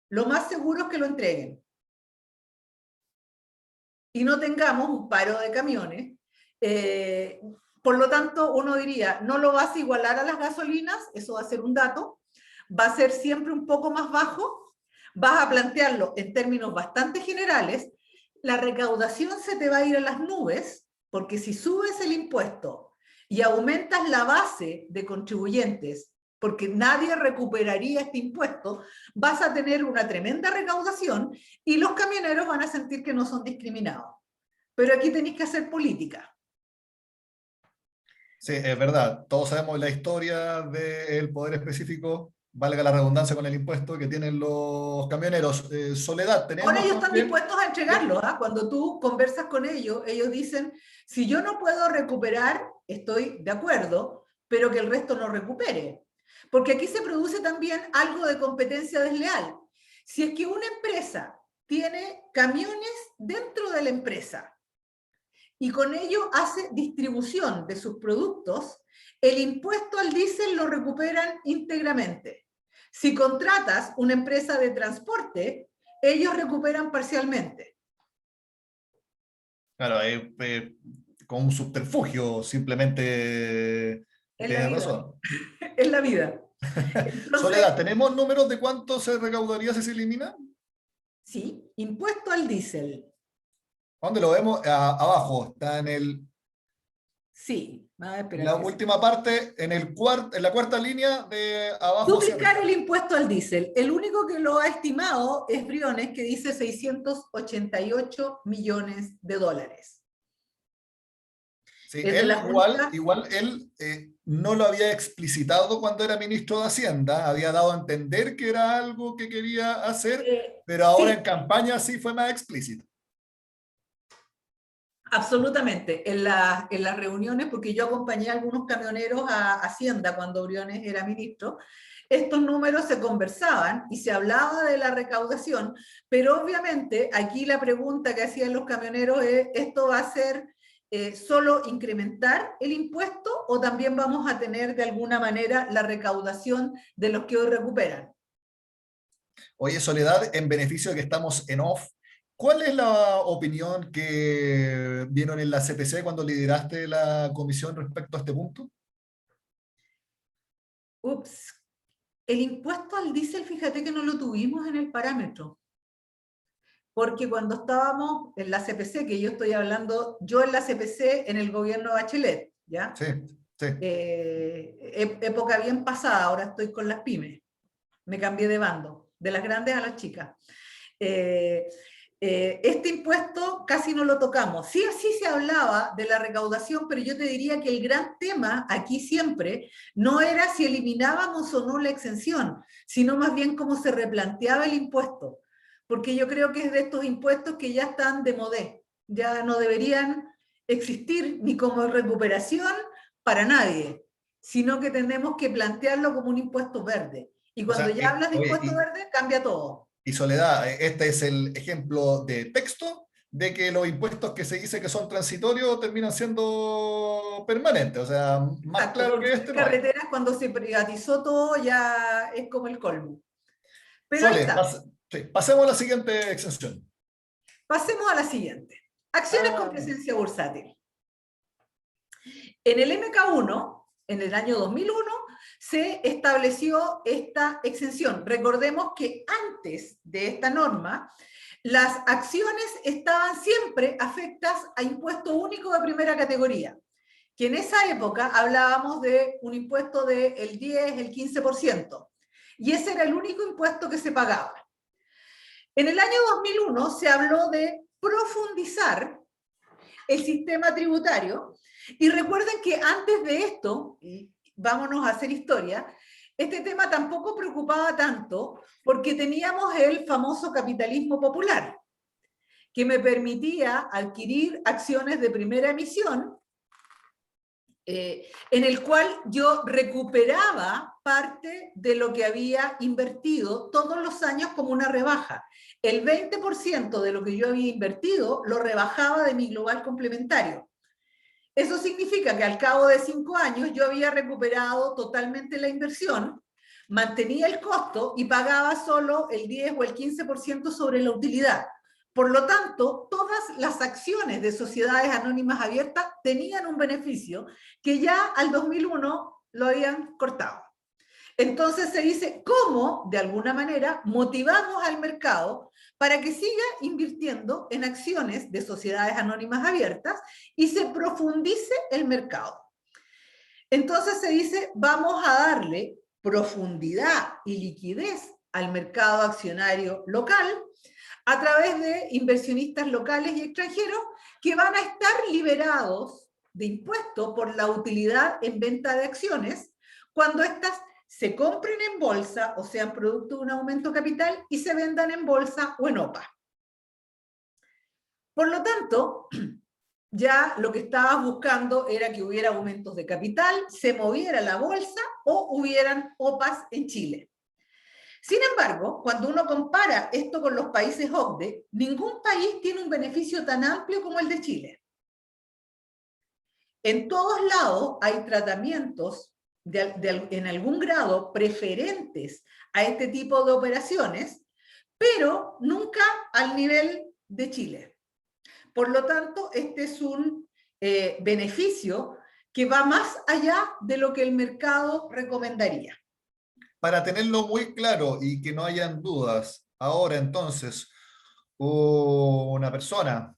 lo más seguro es que lo entreguen y no tengamos un paro de camiones. Por lo tanto, uno diría, no lo vas a igualar a las gasolinas, eso va a ser un dato, va a ser siempre un poco más bajo, vas a plantearlo en términos bastante generales, la recaudación se te va a ir a las nubes, porque si subes el impuesto y aumentas la base de contribuyentes, porque nadie recuperaría este impuesto, vas a tener una tremenda recaudación y los camioneros van a sentir que no son discriminados. Pero aquí tenéis que hacer política. Sí, es verdad. Todos sabemos la historia del poder específico valga la redundancia con el impuesto que tienen los camioneros. Soledad, Ahora tenemos ellos están también... dispuestos a entregarlo, ¿ah? Cuando tú conversas con ellos, ellos dicen, si yo no puedo recuperar, estoy de acuerdo, pero que el resto no recupere. Porque aquí se produce también algo de competencia desleal. Si es que una empresa tiene camiones dentro de la empresa y con ello hace distribución de sus productos, el impuesto al diésel lo recuperan íntegramente. Si contratas una empresa de transporte, ellos recuperan parcialmente. Claro, con un subterfugio, simplemente En la tienes vida, razón. en la vida. Entonces, Soledad, ¿tenemos números de cuánto se recaudaría si se elimina? sí, impuesto al diésel. ¿Dónde lo vemos? Abajo, está en Sí, a ver, en la espérate. última parte, en la cuarta línea de abajo hacia Duplicar arriba. el impuesto al diésel. El único que lo ha estimado es Briones, que dice 688 millones de dólares. Sí, Es de él las únicas. igual él no lo había explicitado cuando era ministro de Hacienda, había dado a entender que era algo que quería hacer, pero ahora en Sí, campaña sí fue más explícito. absolutamente. En las reuniones, porque yo acompañé a algunos camioneros a Hacienda cuando Briones era ministro, estos números se conversaban y se hablaba de la recaudación, pero obviamente aquí la pregunta que hacían los camioneros es, ¿esto va a ser solo incrementar el impuesto o también vamos a tener de alguna manera la recaudación de los que hoy recuperan? Oye, Soledad, en beneficio de que estamos en off, ¿cuál es la opinión que vieron en la CPC cuando lideraste la comisión respecto a este punto? Ups, el impuesto al diésel, fíjate que no lo tuvimos en el parámetro. Porque cuando estábamos en la CPC, que yo estoy hablando, yo en la CPC en el gobierno Bachelet, ¿ya? Sí, sí. Época bien pasada, ahora estoy con las pymes, me cambié de bando, de las grandes a las chicas. Eh, este impuesto casi no lo tocamos. Sí o sí se hablaba de la recaudación, pero yo te diría que el gran tema aquí siempre no era si eliminábamos o no la exención, sino más bien cómo se replanteaba el impuesto. Porque yo creo que es de estos impuestos que ya están de modé, ya no deberían existir ni como recuperación para nadie, sino que tenemos que plantearlo como un impuesto verde. Y O cuando sea, ya hablas de oye, impuesto verde, cambia todo. y Soledad, este es el ejemplo de texto de que los impuestos que se dice que son transitorios terminan siendo permanentes. O sea, más Exacto, claro que construir este no hay. carreteras cuando se privatizó todo ya es como el colmo. Pero ahí Sole, está. sí, pasemos a la siguiente exención. Pasemos a la siguiente. Acciones con Ah, presencia bursátil. En el MK1, en el año 2001, se estableció esta exención. Recordemos que antes de esta norma, las acciones estaban siempre afectas a impuesto único de primera categoría, que en esa época hablábamos de un impuesto del 10, el 15%, y ese era el único impuesto que se pagaba. En el año 2001 se habló de profundizar el sistema tributario, y recuerden que antes de esto, y vámonos a hacer historia, este tema tampoco preocupaba tanto porque teníamos el famoso capitalismo popular, que me permitía adquirir acciones de primera emisión, en el cual yo recuperaba parte de lo que había invertido todos los años como una rebaja. El 20% de lo que yo había invertido lo rebajaba de mi global complementario. Eso significa que al cabo de 5 años yo había recuperado totalmente la inversión, mantenía el costo y pagaba solo el 10 o el 15% sobre la utilidad. Por lo tanto, todas las acciones de sociedades anónimas abiertas tenían un beneficio que ya al 2001 lo habían cortado. Entonces se dice cómo, de alguna manera, motivamos al mercado para que siga invirtiendo en acciones de sociedades anónimas abiertas y se profundice el mercado. Entonces se dice, vamos a darle profundidad y liquidez al mercado accionario local a través de inversionistas locales y extranjeros que van a estar liberados de impuestos por la utilidad en venta de acciones cuando estas se compren en bolsa o sean producto de un aumento capital y se vendan en bolsa o en OPA. Por lo tanto, ya lo que estabas buscando era que hubiera aumentos de capital, se moviera la bolsa o hubieran OPAs en Chile. Sin embargo, cuando uno compara esto con los países OCDE, ningún país tiene un beneficio tan amplio como el de Chile. En todos lados hay tratamientos en algún grado preferentes a este tipo de operaciones, pero nunca al nivel de Chile. Por lo tanto, este es un beneficio que va más allá de lo que el mercado recomendaría. Para tenerlo muy claro y que no hayan dudas, ahora entonces, una persona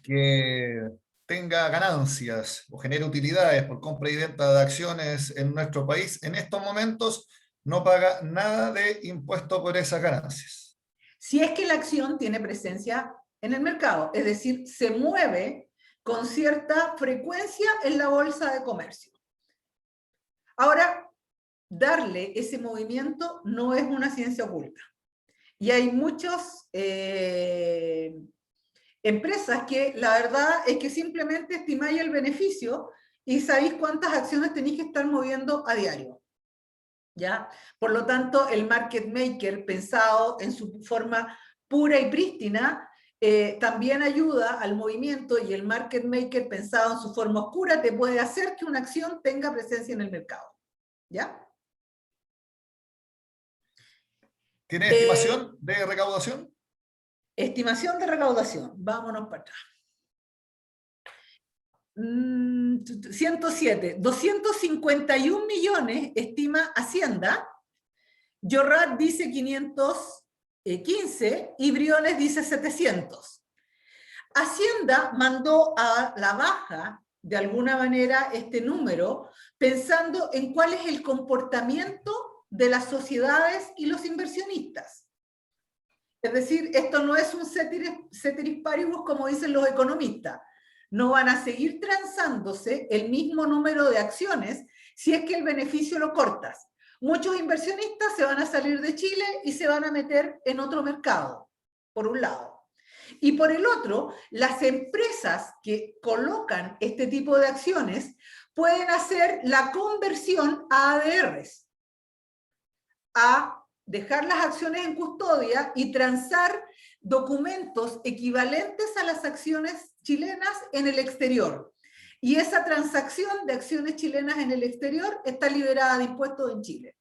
que tenga ganancias o genere utilidades por compra y venta de acciones en nuestro país, en estos momentos no paga nada de impuesto por esas ganancias. Si es que la acción tiene presencia en el mercado, es decir, se mueve con cierta frecuencia en la bolsa de comercio. Ahora, darle ese movimiento no es una ciencia oculta. Y hay muchas empresas que la verdad es que simplemente estimáis el beneficio y sabéis cuántas acciones tenéis que estar moviendo a diario. ¿Ya? Por lo tanto, el market maker pensado en su forma pura y prístina también ayuda al movimiento, y el market maker pensado en su forma oscura te puede hacer que una acción tenga presencia en el mercado. ¿Ya? ¿Tiene estimación de recaudación? Estimación de recaudación. Vámonos para atrás. 107. 251 millones estima Hacienda. Yorrat dice 515 y Briones dice 700. Hacienda mandó a la baja, de alguna manera, este número, pensando en cuál es el comportamiento de las sociedades y los inversionistas. Es decir, esto no es un ceteris paribus como dicen los economistas. No van a seguir transándose el mismo número de acciones si es que el beneficio lo cortas. Muchos inversionistas se van a salir de Chile y se van a meter en otro mercado, por un lado. Y por el otro, las empresas que colocan este tipo de acciones pueden hacer la conversión a ADRs, a dejar las acciones en custodia y transar documentos equivalentes a las acciones chilenas en el exterior. Y esa transacción de acciones chilenas en el exterior está liberada de impuestos en Chile.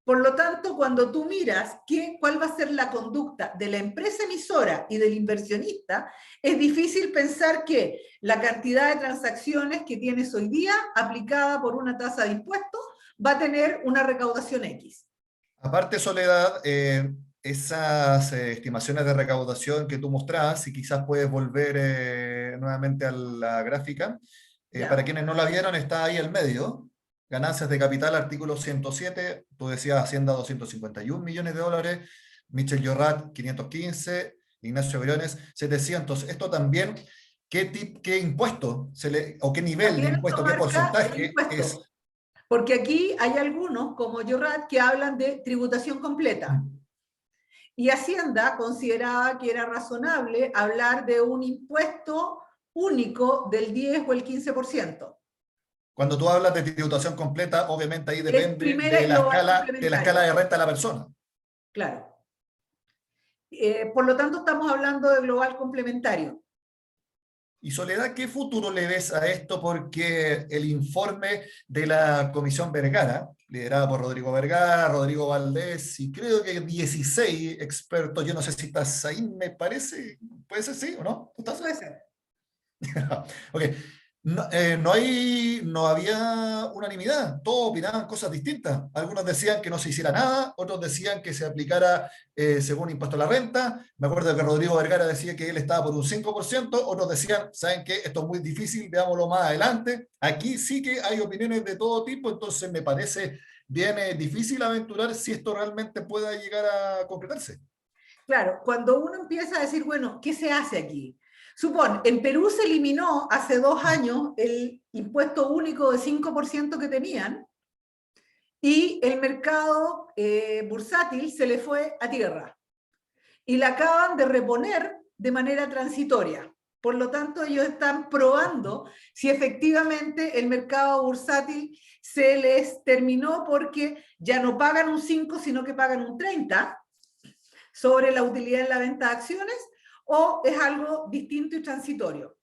Por lo tanto, cuando tú miras cuál va a ser la conducta de la empresa emisora y del inversionista, es difícil pensar que la cantidad de transacciones que tienes hoy día aplicada por una tasa de impuestos va a tener una recaudación X. Aparte, Soledad, esas estimaciones de recaudación que tú mostrabas, y quizás puedes volver nuevamente a la gráfica, para quienes no la vieron, está ahí al medio. Ganancias de capital, artículo 107, tú decías Hacienda 251 millones de dólares, Michel Yorrat 515, Ignacio Briones 700. Esto también, ¿qué impuesto o qué nivel también de impuesto, qué porcentaje es? Porque aquí hay algunos, como Yorrat, que hablan de tributación completa. Y Hacienda consideraba que era razonable hablar de un impuesto único del 10 o el 15%. Cuando tú hablas de tributación completa, obviamente ahí depende de la escala de renta de la persona. Claro. Por lo tanto, estamos hablando de global complementario. Y Soledad, ¿qué futuro le ves a esto? Porque el informe de la Comisión Vergara, liderada por Rodrigo Vergara, Rodrigo Valdés, y creo que 16 expertos, yo no sé si estás ahí, me parece, puede ser sí o no. ¿Estás? Puede ser. Ok. No había unanimidad, todos opinaban cosas distintas. Algunos decían que no se hiciera nada, otros decían que se aplicara según impuesto a la renta. Me acuerdo que Rodrigo Vergara decía que él estaba por un 5%, otros decían, ¿saben qué? Esto es muy difícil, veámoslo más adelante. Aquí sí que hay opiniones de todo tipo, entonces me parece bien difícil aventurar si esto realmente pueda llegar a concretarse. Claro, cuando uno empieza a decir, bueno, ¿qué se hace aquí? Supón, en Perú se eliminó hace 2 años el impuesto único de 5% que tenían, y el mercado bursátil se le fue a tierra y la acaban de reponer de manera transitoria. Por lo tanto, ellos están probando si efectivamente el mercado bursátil se les terminó porque ya no pagan un 5, sino que pagan un 30 sobre la utilidad en la venta de acciones, o es algo distinto y transitorio.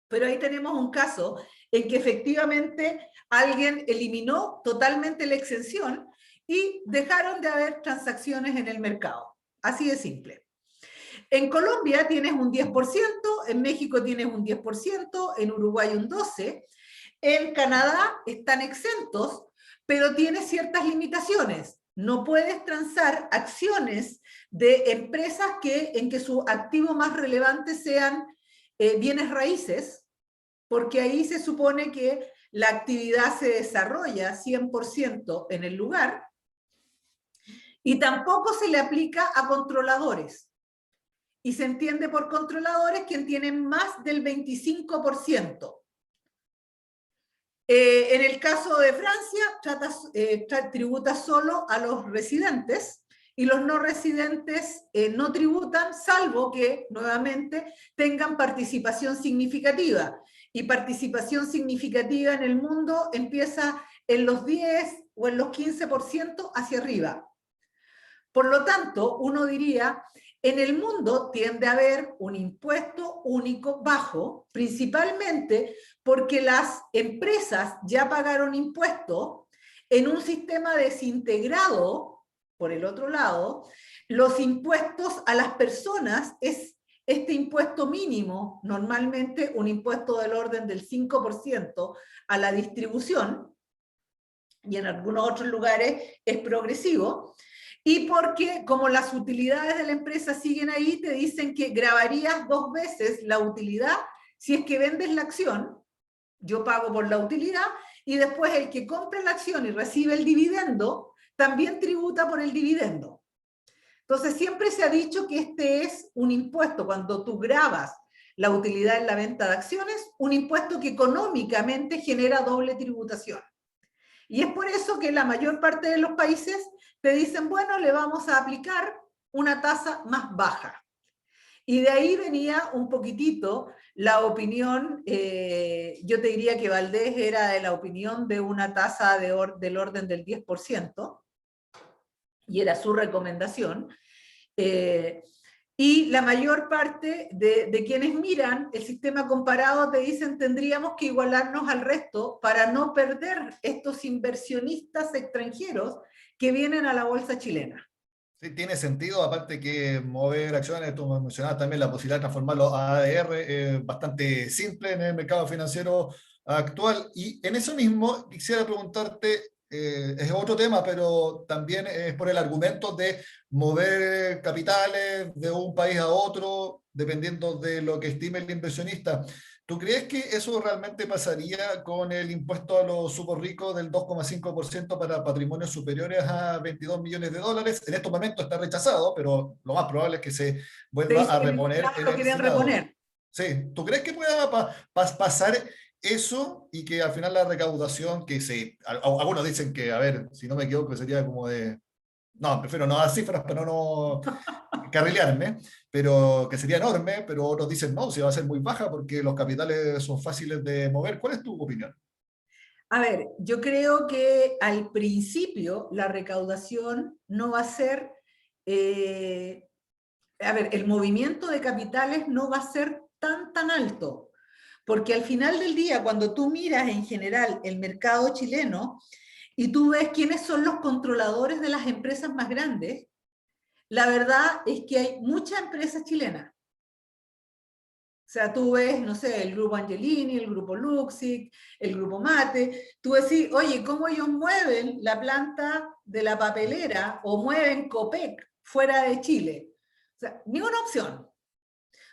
Pero ahí tenemos un caso en que efectivamente alguien eliminó totalmente la exención y dejaron de haber transacciones en el mercado. Así de simple. En Colombia tienes un 10%, en México tienes un 10%, en Uruguay un 12%, en Canadá están exentos, pero tienes ciertas limitaciones. No puedes transar acciones de empresas en que su activo más relevante sean bienes raíces, porque ahí se supone que la actividad se desarrolla 100% en el lugar, y tampoco se le aplica a controladores. Y se entiende por controladores quien tienen más del 25%. En el caso de Francia, tributa solo a los residentes, y los no residentes no tributan, salvo que, nuevamente, tengan participación significativa. Y participación significativa en el mundo empieza en los 10 o en los 15% hacia arriba. Por lo tanto, uno diría, en el mundo tiende a haber un impuesto único bajo, principalmente porque las empresas ya pagaron impuestos en un sistema desintegrado. Por el otro lado, los impuestos a las personas es este impuesto mínimo, normalmente un impuesto del orden del 5% a la distribución, y en algunos otros lugares es progresivo. Y porque como las utilidades de la empresa siguen ahí, te dicen que grabarías 2 veces la utilidad si es que vendes la acción. Yo pago por la utilidad, y después el que compra la acción y recibe el dividendo también tributa por el dividendo. Entonces siempre se ha dicho que este es un impuesto, cuando tú grabas la utilidad en la venta de acciones, un impuesto que económicamente genera doble tributación. Y es por eso que la mayor parte de los países te dicen, bueno, le vamos a aplicar una tasa más baja. Y de ahí venía un poquitito la opinión, yo te diría que Valdés era de la opinión de una tasa del orden del 10%, y era su recomendación. Y la mayor parte de quienes miran el sistema comparado te dicen tendríamos que igualarnos al resto para no perder estos inversionistas extranjeros que vienen a la bolsa chilena. Sí, tiene sentido, aparte que mover acciones, tú mencionabas también la posibilidad de transformarlo a ADR, bastante simple en el mercado financiero actual. Y en eso mismo quisiera preguntarte, es otro tema, pero también es por el argumento de mover capitales de un país a otro, dependiendo de lo que estime el inversionista. ¿Tú crees que eso realmente pasaría con el impuesto a los súper ricos del 2,5% para patrimonios superiores a 22 millones de dólares? En estos momentos está rechazado, pero lo más probable es que se Te vuelva dice a que en el reponer Senado en lo el quieren Senado. reponer. Sí, ¿tú crees que pueda pasar eso y que al final la recaudación, que algunos dicen que, a ver, si no me equivoco, sería como de... No, prefiero no dar cifras para no carrilearme, pero que sería enorme, pero otros dicen no, se va a ser muy baja porque los capitales son fáciles de mover. ¿Cuál es tu opinión? A ver, yo creo que al principio la recaudación no va a ser, a ver, el movimiento de capitales no va a ser tan alto, porque al final del día, cuando tú miras en general el mercado chileno y tú ves quiénes son los controladores de las empresas más grandes, la verdad es que hay muchas empresas chilenas. O sea, tú ves, no sé, el grupo Angelini, el grupo Luxic, el grupo Mate, tú decís, oye, ¿cómo ellos mueven la planta de la papelera o mueven Copec fuera de Chile? O sea, ni una opción.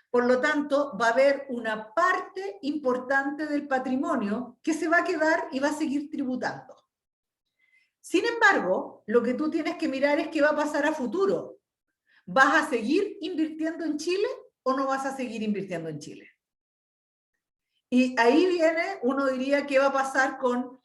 Por lo tanto, va a haber una parte importante del patrimonio que se va a quedar y va a seguir tributando. Sin embargo, lo que tú tienes que mirar es qué va a pasar a futuro. ¿Vas a seguir invirtiendo en Chile o no vas a seguir invirtiendo en Chile? Y ahí viene, uno diría, qué va a pasar con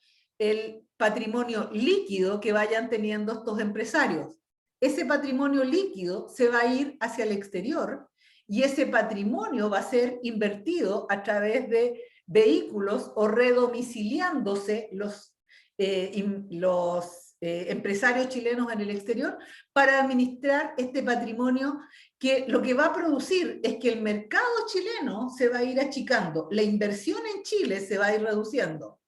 patrimonio líquido que vayan teniendo estos empresarios. Ese patrimonio líquido se va a ir hacia el exterior y ese patrimonio va a ser invertido a través de vehículos o redomiciliándose los empresarios chilenos en el exterior para administrar este patrimonio, que lo que va a producir es que el mercado chileno se va a ir achicando, la inversión en Chile se va a ir reduciendo.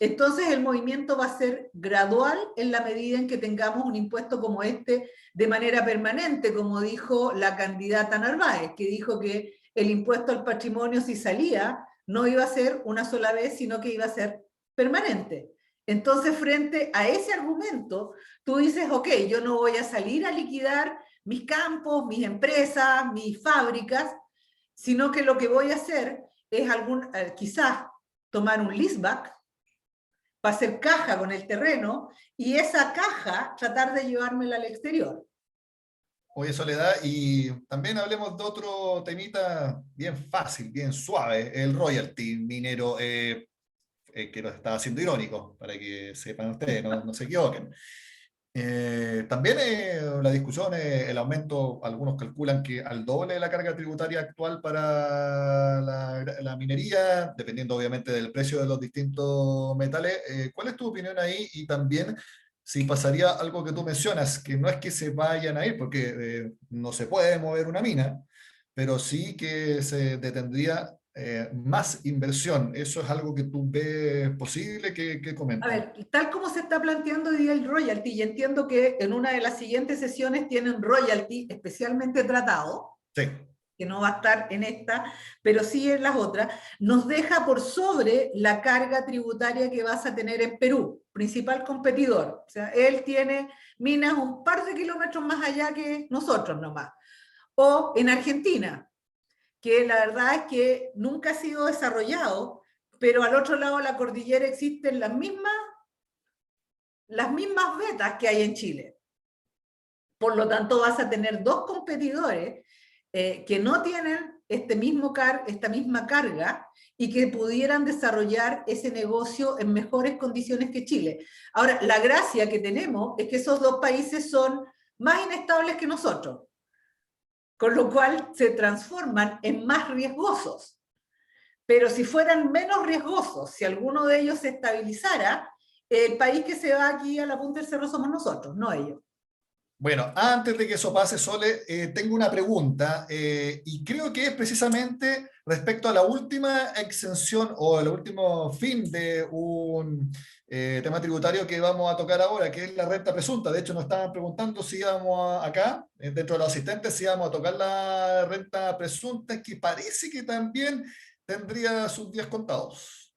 Entonces el movimiento va a ser gradual en la medida en que tengamos un impuesto como este de manera permanente, como dijo la candidata Narváez, que dijo que el impuesto al patrimonio, si salía, no iba a ser una sola vez, sino que iba a ser permanente. Entonces, frente a ese argumento, tú dices, ok, yo no voy a salir a liquidar mis campos, mis empresas, mis fábricas, sino que lo que voy a hacer es quizás tomar un leaseback para hacer caja con el terreno y esa caja tratar de llevármela al exterior. Oye, Soledad, y también hablemos de otro temita bien fácil, bien suave, el royalty minero, que lo estaba haciendo irónico, para que sepan ustedes, no se equivoquen. También la discusión, el aumento, algunos calculan que al doble de la carga tributaria actual para la minería, dependiendo obviamente del precio de los distintos metales. ¿Cuál es tu opinión ahí? Y también si pasaría algo que tú mencionas, que no es que se vayan a ir, porque no se puede mover una mina, pero sí que se detendría más inversión. ¿Eso es algo que tú ves posible? ¿Qué A comentas? ver, tal como se está planteando hoy día el royalty, y entiendo que en una de las siguientes sesiones tienen royalty especialmente tratado, Sí. que no va a estar en esta, pero sí en las otras, nos deja por sobre la carga tributaria que vas a tener en Perú, principal competidor. O sea, él tiene minas un par de kilómetros más allá que nosotros nomás. O en Argentina, que la verdad es que nunca ha sido desarrollado, pero al otro lado de la cordillera existen las mismas vetas que hay en Chile. Por lo tanto, vas a tener dos competidores que no tienen esta misma carga y que pudieran desarrollar ese negocio en mejores condiciones que Chile. Ahora, la gracia que tenemos es que esos dos países son más inestables que nosotros, con lo cual se transforman en más riesgosos. Pero si fueran menos riesgosos, si alguno de ellos se estabilizara, el país que se va aquí a la punta del cerro somos nosotros, no ellos. Bueno, antes de que eso pase, Sole, tengo una pregunta y creo que es precisamente respecto a la última exención o el último fin de un tema tributario que vamos a tocar ahora, que es la renta presunta. De hecho, nos estaban preguntando si íbamos acá, dentro de los asistentes, si íbamos a tocar la renta presunta, que parece que también tendría sus días contados.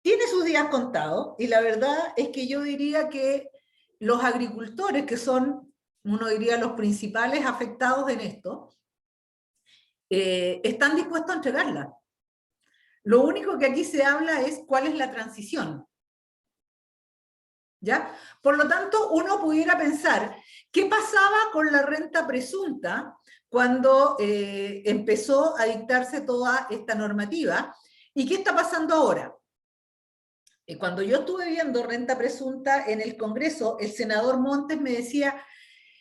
Tiene sus días contados y la verdad es que yo diría que los agricultores, que son, uno diría, los principales afectados en esto, están dispuestos a entregarla. Lo único que aquí se habla es cuál es la transición. ¿Ya? Por lo tanto, uno pudiera pensar, ¿qué pasaba con la renta presunta cuando empezó a dictarse toda esta normativa? ¿Y qué está pasando ahora? Cuando yo estuve viendo renta presunta en el Congreso, el senador Montes me decía,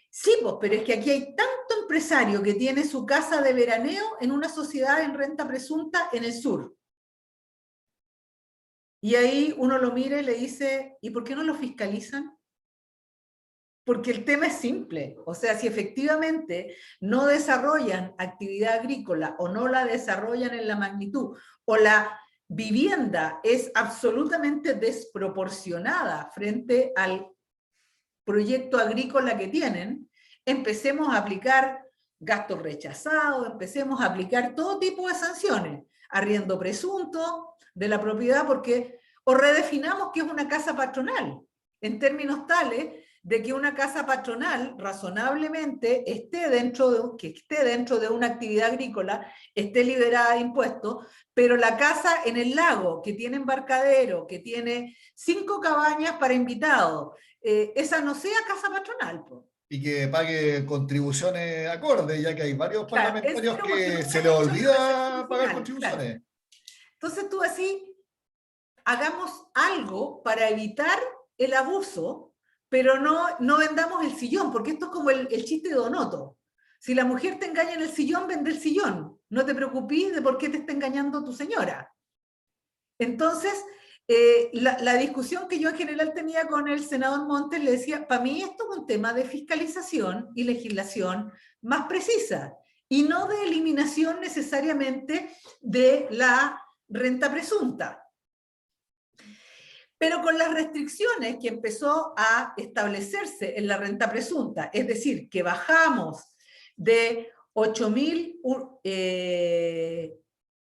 sí, pues, pero es que aquí hay tanto empresario que tiene su casa de veraneo en una sociedad en renta presunta en el sur. Y ahí uno lo mira y le dice, ¿y por qué no lo fiscalizan? Porque el tema es simple, o sea, si efectivamente no desarrollan actividad agrícola o no la desarrollan en la magnitud, o la vivienda es absolutamente desproporcionada frente al proyecto agrícola que tienen, empecemos a aplicar gastos rechazados, empecemos a aplicar todo tipo de sanciones, arriendo presunto de la propiedad, porque o redefinamos qué es una casa patronal, en términos tales de que una casa patronal razonablemente que esté dentro de una actividad agrícola, esté liberada de impuestos, pero la casa en el lago, que tiene embarcadero, que tiene 5 cabañas para invitados, esa no sea casa patronal. Po. Y que pague contribuciones acordes, ya que hay varios Claro, es parlamentarios cero porque que nunca se han les hecho la recepción olvida pagar final. Claro. contribuciones. Entonces tú así, hagamos algo para evitar el abuso, pero no vendamos el sillón, porque esto es como el chiste de Donoto. Si la mujer te engaña en el sillón, vende el sillón. No te preocupes de por qué te está engañando tu señora. Entonces, la discusión que yo en general tenía con el senador Montes, le decía, para mí esto es un tema de fiscalización y legislación más precisa, y no de eliminación necesariamente de la renta presunta. Pero con las restricciones que empezó a establecerse en la renta presunta, es decir, que bajamos de 8.000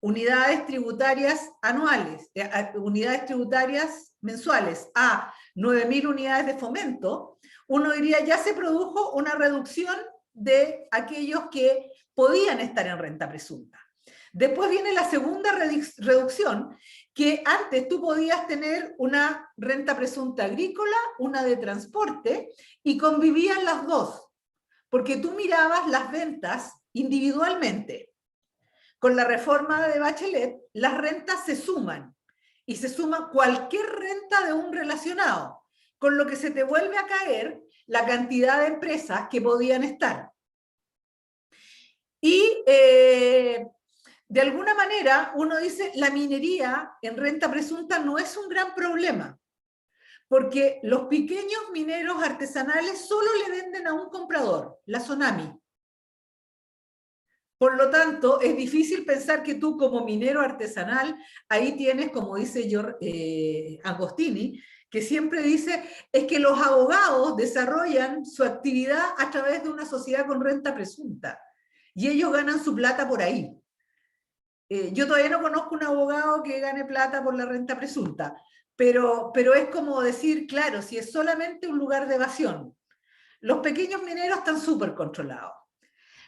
unidades tributarias anuales, unidades tributarias mensuales a 9.000 unidades de fomento, uno diría ya se produjo una reducción de aquellos que podían estar en renta presunta. Después viene la segunda reducción, que antes tú podías tener una renta presunta agrícola, una de transporte, y convivían las dos, porque tú mirabas las ventas individualmente. Con la reforma de Bachelet, las rentas se suman, y se suma cualquier renta de un relacionado, con lo que se te vuelve a caer la cantidad de empresas que podían estar. Y de alguna manera uno dice, la minería en renta presunta no es un gran problema, porque los pequeños mineros artesanales solo le venden a un comprador, la Sonami. Por lo tanto, es difícil pensar que tú como minero artesanal, ahí tienes, como dice Agostini, que siempre dice, es que los abogados desarrollan su actividad a través de una sociedad con renta presunta, y ellos ganan su plata por ahí. Yo todavía no conozco un abogado que gane plata por la renta presunta, pero es como decir, claro, si es solamente un lugar de evasión. Los pequeños mineros están súper controlados.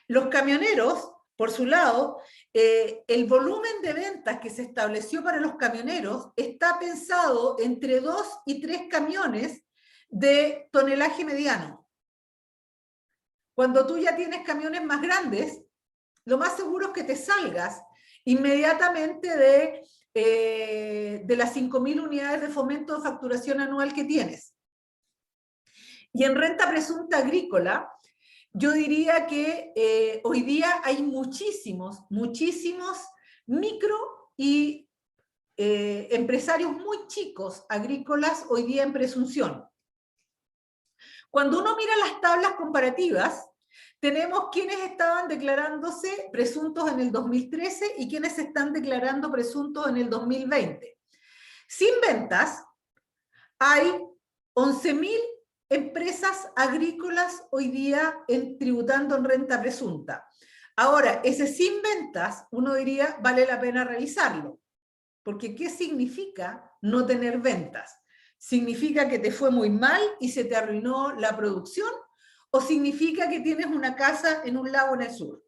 Los camioneros, por su lado, el volumen de ventas que se estableció para los camioneros está pensado entre 2 y 3 camiones de tonelaje mediano. Cuando tú ya tienes camiones más grandes, lo más seguro es que te salgas inmediatamente de las 5.000 unidades de fomento de facturación anual que tienes. Y en renta presunta agrícola, yo diría que hoy día hay muchísimos micro y empresarios muy chicos agrícolas hoy día en presunción. Cuando uno mira las tablas comparativas, tenemos quienes estaban declarándose presuntos en el 2013 y quienes se están declarando presuntos en el 2020. Sin ventas, hay 11.000 empresas agrícolas hoy día tributando en renta presunta. Ahora, ese sin ventas, uno diría, vale la pena revisarlo. Porque ¿qué significa no tener ventas? ¿Significa que te fue muy mal y se te arruinó la producción? ¿O significa que tienes una casa en un lago en el sur?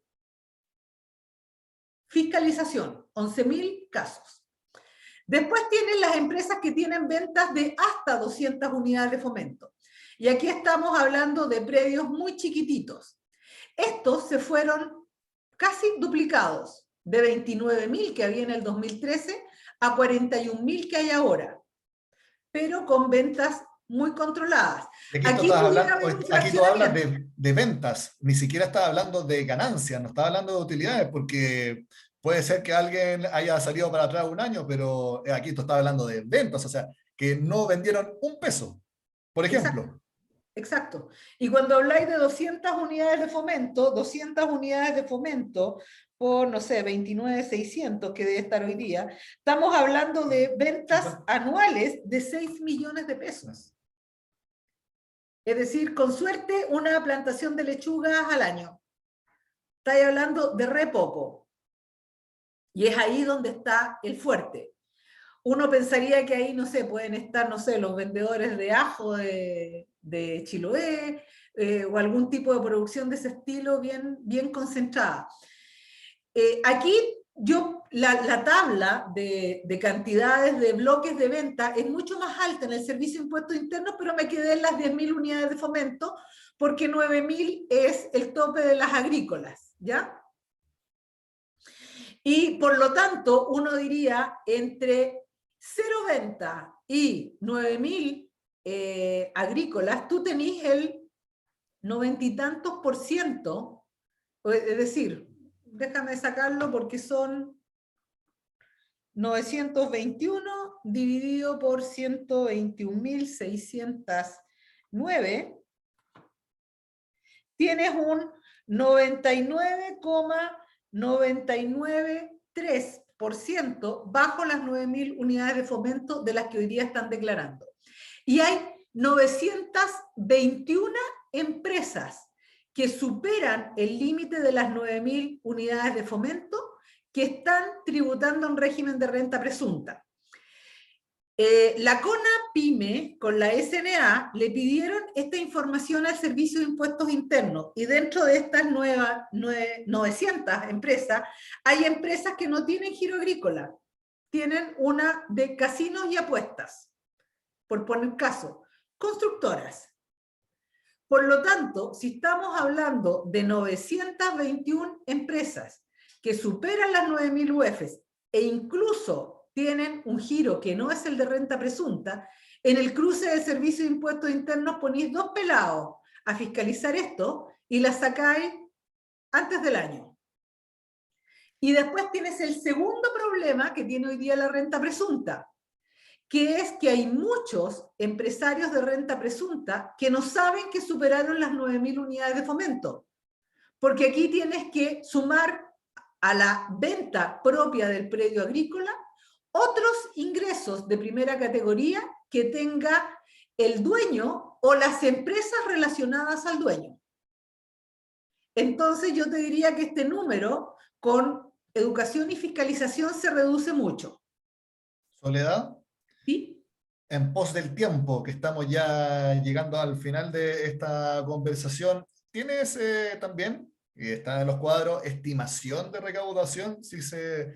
Fiscalización, 11.000 casos. Después tienen las empresas que tienen ventas de hasta 200 unidades de fomento. Y aquí estamos hablando de predios muy chiquititos. Estos se fueron casi duplicados, de 29.000 que había en el 2013 a 41.000 que hay ahora, pero con ventas muy controladas. Aquí tú hablas de ventas, ni siquiera estás hablando de ganancias, no estás hablando de utilidades, porque puede ser que alguien haya salido para atrás un año, pero aquí tú estás hablando de ventas, o sea, que no vendieron un peso, por ejemplo. Exacto. Exacto. Y cuando habláis de 200 unidades de fomento, 200 unidades de fomento por, no sé, 29.600 que debe estar hoy día, estamos hablando de ventas anuales de 6 millones de pesos. Es decir, con suerte, una plantación de lechugas al año. Estáis hablando de re poco. Y es ahí donde está el fuerte. Uno pensaría que ahí, no sé, pueden estar, no sé, los vendedores de ajo de Chiloé, o algún tipo de producción de ese estilo bien concentrada. Aquí la tabla de cantidades de bloques de venta es mucho más alta en el Servicio de Impuestos Internos, pero me quedé en las 10.000 unidades de fomento, porque 9.000 es el tope de las agrícolas, ¿ya? Y por lo tanto, uno diría entre cero venta y 9.000 agrícolas, tú tenés el 90 y tantos por ciento, es decir, déjame sacarlo porque son 921 dividido por 121.609, tienes un 99,993% bajo las 9.000 unidades de fomento de las que hoy día están declarando. Y hay 921 empresas que superan el límite de las 9.000 unidades de fomento que están tributando en régimen de renta presunta. La CONAPYME con la SNA le pidieron esta información al Servicio de Impuestos Internos, y dentro de estas 900 empresas hay empresas que no tienen giro agrícola, tienen una de casinos y apuestas, por poner caso, constructoras. Por lo tanto, si estamos hablando de 921 empresas que superan las 9.000 UEFs e incluso tienen un giro que no es el de renta presunta, en el cruce del Servicio de Impuestos Internos ponéis 2 pelados a fiscalizar esto y la sacáis antes del año. Y después tienes el segundo problema que tiene hoy día la renta presunta, que es que hay muchos empresarios de renta presunta que no saben que superaron las 9.000 unidades de fomento, porque aquí tienes que sumar a la venta propia del predio agrícola otros ingresos de primera categoría que tenga el dueño o las empresas relacionadas al dueño. Entonces yo te diría que este número con educación y fiscalización se reduce mucho. Soledad, ¿Sí? en pos del tiempo, que estamos ya llegando al final de esta conversación, ¿tienes también, y está en los cuadros, estimación de recaudación si se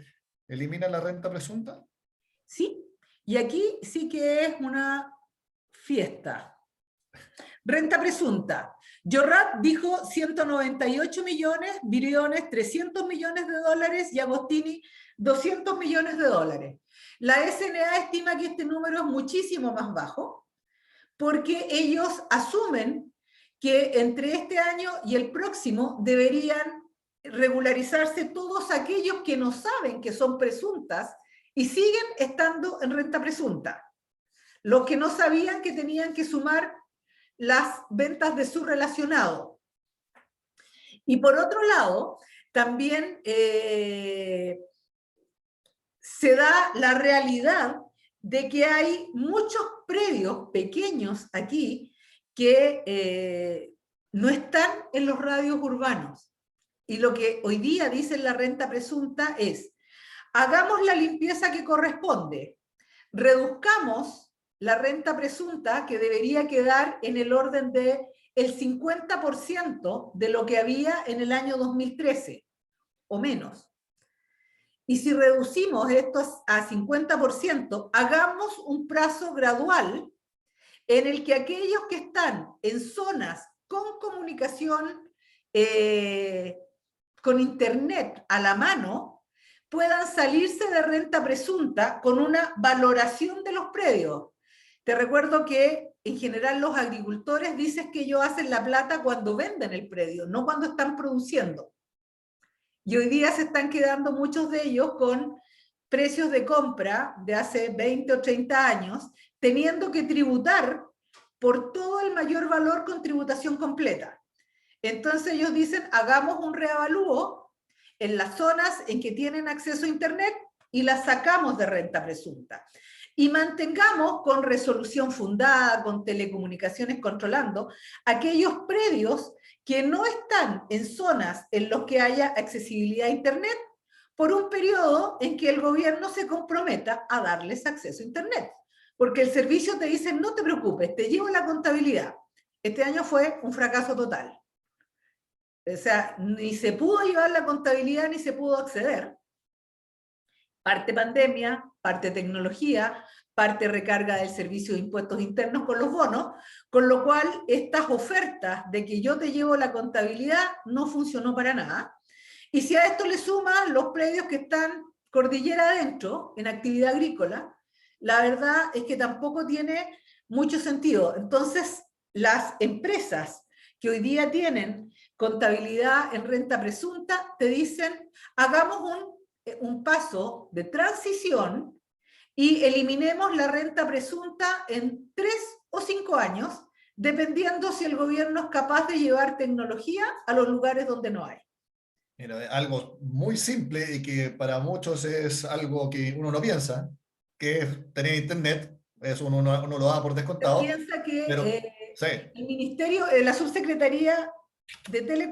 elimina la renta presunta? Sí, y aquí sí que es una fiesta. Renta presunta. Jorrat dijo 198 millones, Briones 300 millones de dólares y Agostini 200 millones de dólares. La SNA estima que este número es muchísimo más bajo porque ellos asumen que entre este año y el próximo deberían regularizarse todos aquellos que no saben que son presuntas y siguen estando en renta presunta. Los que no sabían que tenían que sumar las ventas de su relacionado. Y por otro lado, también se da la realidad de que hay muchos predios pequeños aquí que no están en los radios urbanos. Y lo que hoy día dice la renta presunta es: hagamos la limpieza que corresponde, reduzcamos la renta presunta que debería quedar en el orden de el 50% de lo que había en el año 2013 o menos. Y si reducimos esto a 50%, hagamos un plazo gradual en el que aquellos que están en zonas con comunicación, con internet a la mano, puedan salirse de renta presunta con una valoración de los predios. Te recuerdo que en general los agricultores dicen que ellos hacen la plata cuando venden el predio, no cuando están produciendo. Y hoy día se están quedando muchos de ellos con precios de compra de hace 20 o 30 años, teniendo que tributar por todo el mayor valor con tributación completa. Entonces ellos dicen, hagamos un reavalúo en las zonas en que tienen acceso a internet y las sacamos de renta presunta. Y mantengamos con resolución fundada, con telecomunicaciones controlando, aquellos predios que no están en zonas en los que haya accesibilidad a internet por un periodo en que el gobierno se comprometa a darles acceso a internet. Porque el servicio te dice, no te preocupes, te llevo la contabilidad. Este año fue un fracaso total. O sea, ni se pudo llevar la contabilidad ni se pudo acceder. Parte pandemia, parte tecnología, parte recarga del Servicio de Impuestos Internos con los bonos, con lo cual estas ofertas de que yo te llevo la contabilidad no funcionó para nada. Y si a esto le suman los predios que están cordillera adentro, en actividad agrícola, la verdad es que tampoco tiene mucho sentido. Entonces, las empresas que hoy día tienen contabilidad en renta presunta te dicen, hagamos un paso de transición y eliminemos la renta presunta en 3 o 5 años, dependiendo si el gobierno es capaz de llevar tecnología a los lugares donde no hay. Mira, algo muy simple y que para muchos es algo que uno no piensa, que es tener internet, eso uno lo da por Se descontado, piensa que pero sí, el ministerio, la subsecretaría de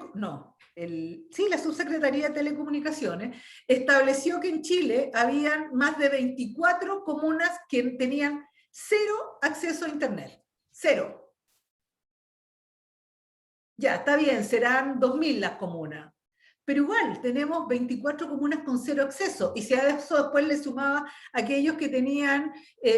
la subsecretaría de Telecomunicaciones estableció que en Chile habían más de 24 comunas que tenían cero acceso a internet. Cero. Ya, está bien, serán 2000 las comunas. Pero igual, tenemos 24 comunas con cero acceso. Y si a eso después le sumaba aquellos que tenían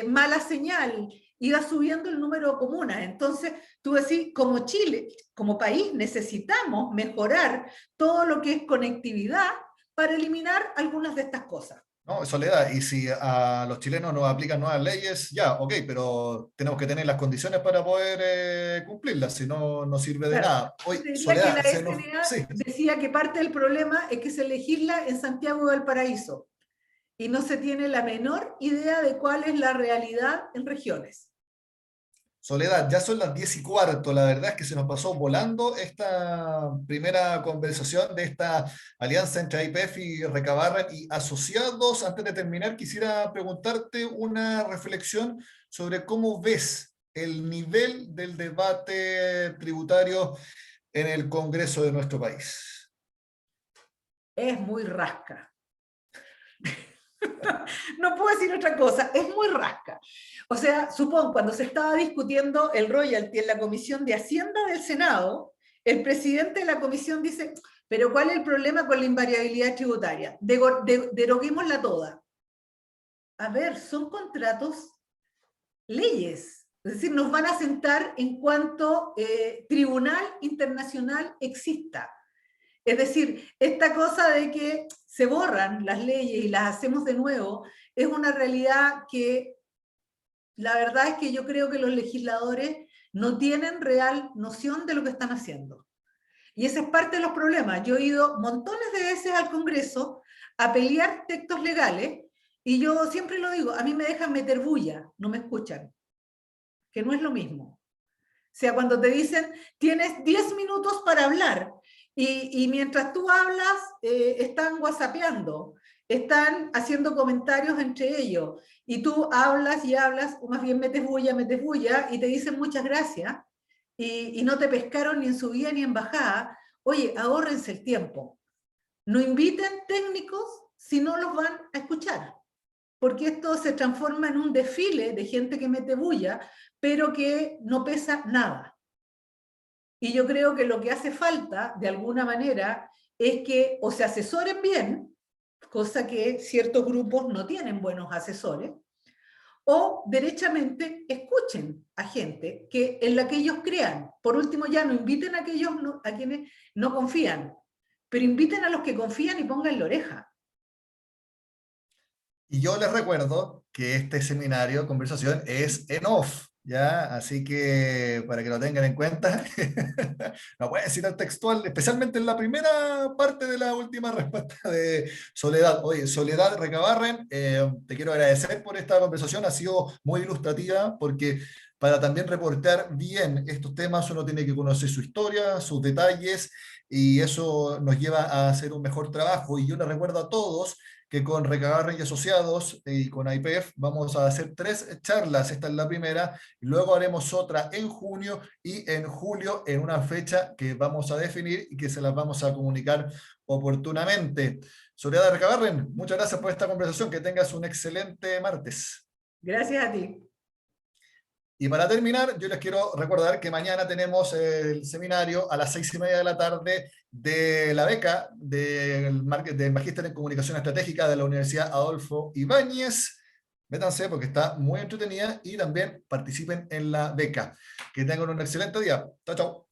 mala señal, iba subiendo el número de comunas. Entonces, tú decís, como Chile, como país, necesitamos mejorar todo lo que es conectividad para eliminar algunas de estas cosas. ¿no? Soledad, y si a los chilenos nos aplican nuevas leyes, ya, ok, pero tenemos que tener las condiciones para poder cumplirlas, si no, no sirve de Claro, nada. yo Hoy, te diría que la Soledad, SNA sí, decía que parte del problema es que se legisla en Santiago de Valparaíso y no se tiene la menor idea de cuál es la realidad en regiones. Soledad, ya son las 10:15, la verdad es que se nos pasó volando esta primera conversación de esta alianza entre IPF y Recabarren y asociados. Antes de terminar, quisiera preguntarte una reflexión sobre cómo ves el nivel del debate tributario en el Congreso de nuestro país. Es muy rasca. No puedo decir otra cosa, es muy rasca. O sea, supongo, cuando se estaba discutiendo el royalty en la Comisión de Hacienda del Senado, el presidente de la comisión dice, pero ¿cuál es el problema con la invariabilidad tributaria? Deroguémosla toda. A ver, son contratos, leyes. Es decir, nos van a sentar en cuanto tribunal internacional exista. Es decir, esta cosa de que se borran las leyes y las hacemos de nuevo es una realidad que la verdad es que yo creo que los legisladores no tienen real noción de lo que están haciendo. Y ese es parte de los problemas. Yo he ido montones de veces al Congreso a pelear textos legales y yo siempre lo digo, a mí me dejan meter bulla, no me escuchan, que no es lo mismo. O sea, cuando te dicen, tienes 10 minutos para hablar, y mientras tú hablas, están whatsappeando, están haciendo comentarios entre ellos, y tú hablas y hablas, o más bien metes bulla, y te dicen muchas gracias, y no te pescaron ni en subida ni en bajada. Oye, ahórrense el tiempo. No inviten técnicos si no los van a escuchar, porque esto se transforma en un desfile de gente que mete bulla, pero que no pesa nada. Y yo creo que lo que hace falta, de alguna manera, es que o se asesoren bien, cosa que ciertos grupos no tienen buenos asesores, o derechamente escuchen a gente en la que ellos crean. Por último, ya no inviten a, a quienes no confían, pero inviten a los que confían y pongan la oreja. Y yo les recuerdo que este seminario, conversación, es en off, ¿ya? Así que para que lo tengan en cuenta, no pueden citar textual, especialmente en la primera parte de la última respuesta de Soledad. Oye, Soledad Recabarren, te quiero agradecer por esta conversación, ha sido muy ilustrativa porque para también reportar bien estos temas uno tiene que conocer su historia, sus detalles, y eso nos lleva a hacer un mejor trabajo. Y yo les recuerdo a todos que con Recabarren y Asociados y con IPF vamos a hacer 3 charlas, esta es la primera, y luego haremos otra en junio y en julio en una fecha que vamos a definir y que se las vamos a comunicar oportunamente. Soledad Recabarren, muchas gracias por esta conversación, que tengas un excelente martes. Gracias a ti. Y para terminar, yo les quiero recordar que mañana tenemos el seminario a las 6:30 de la tarde de la beca del Magíster en Comunicación Estratégica de la Universidad Adolfo Ibáñez. Métanse porque está muy entretenida y también participen en la beca. Que tengan un excelente día. Chao, chao.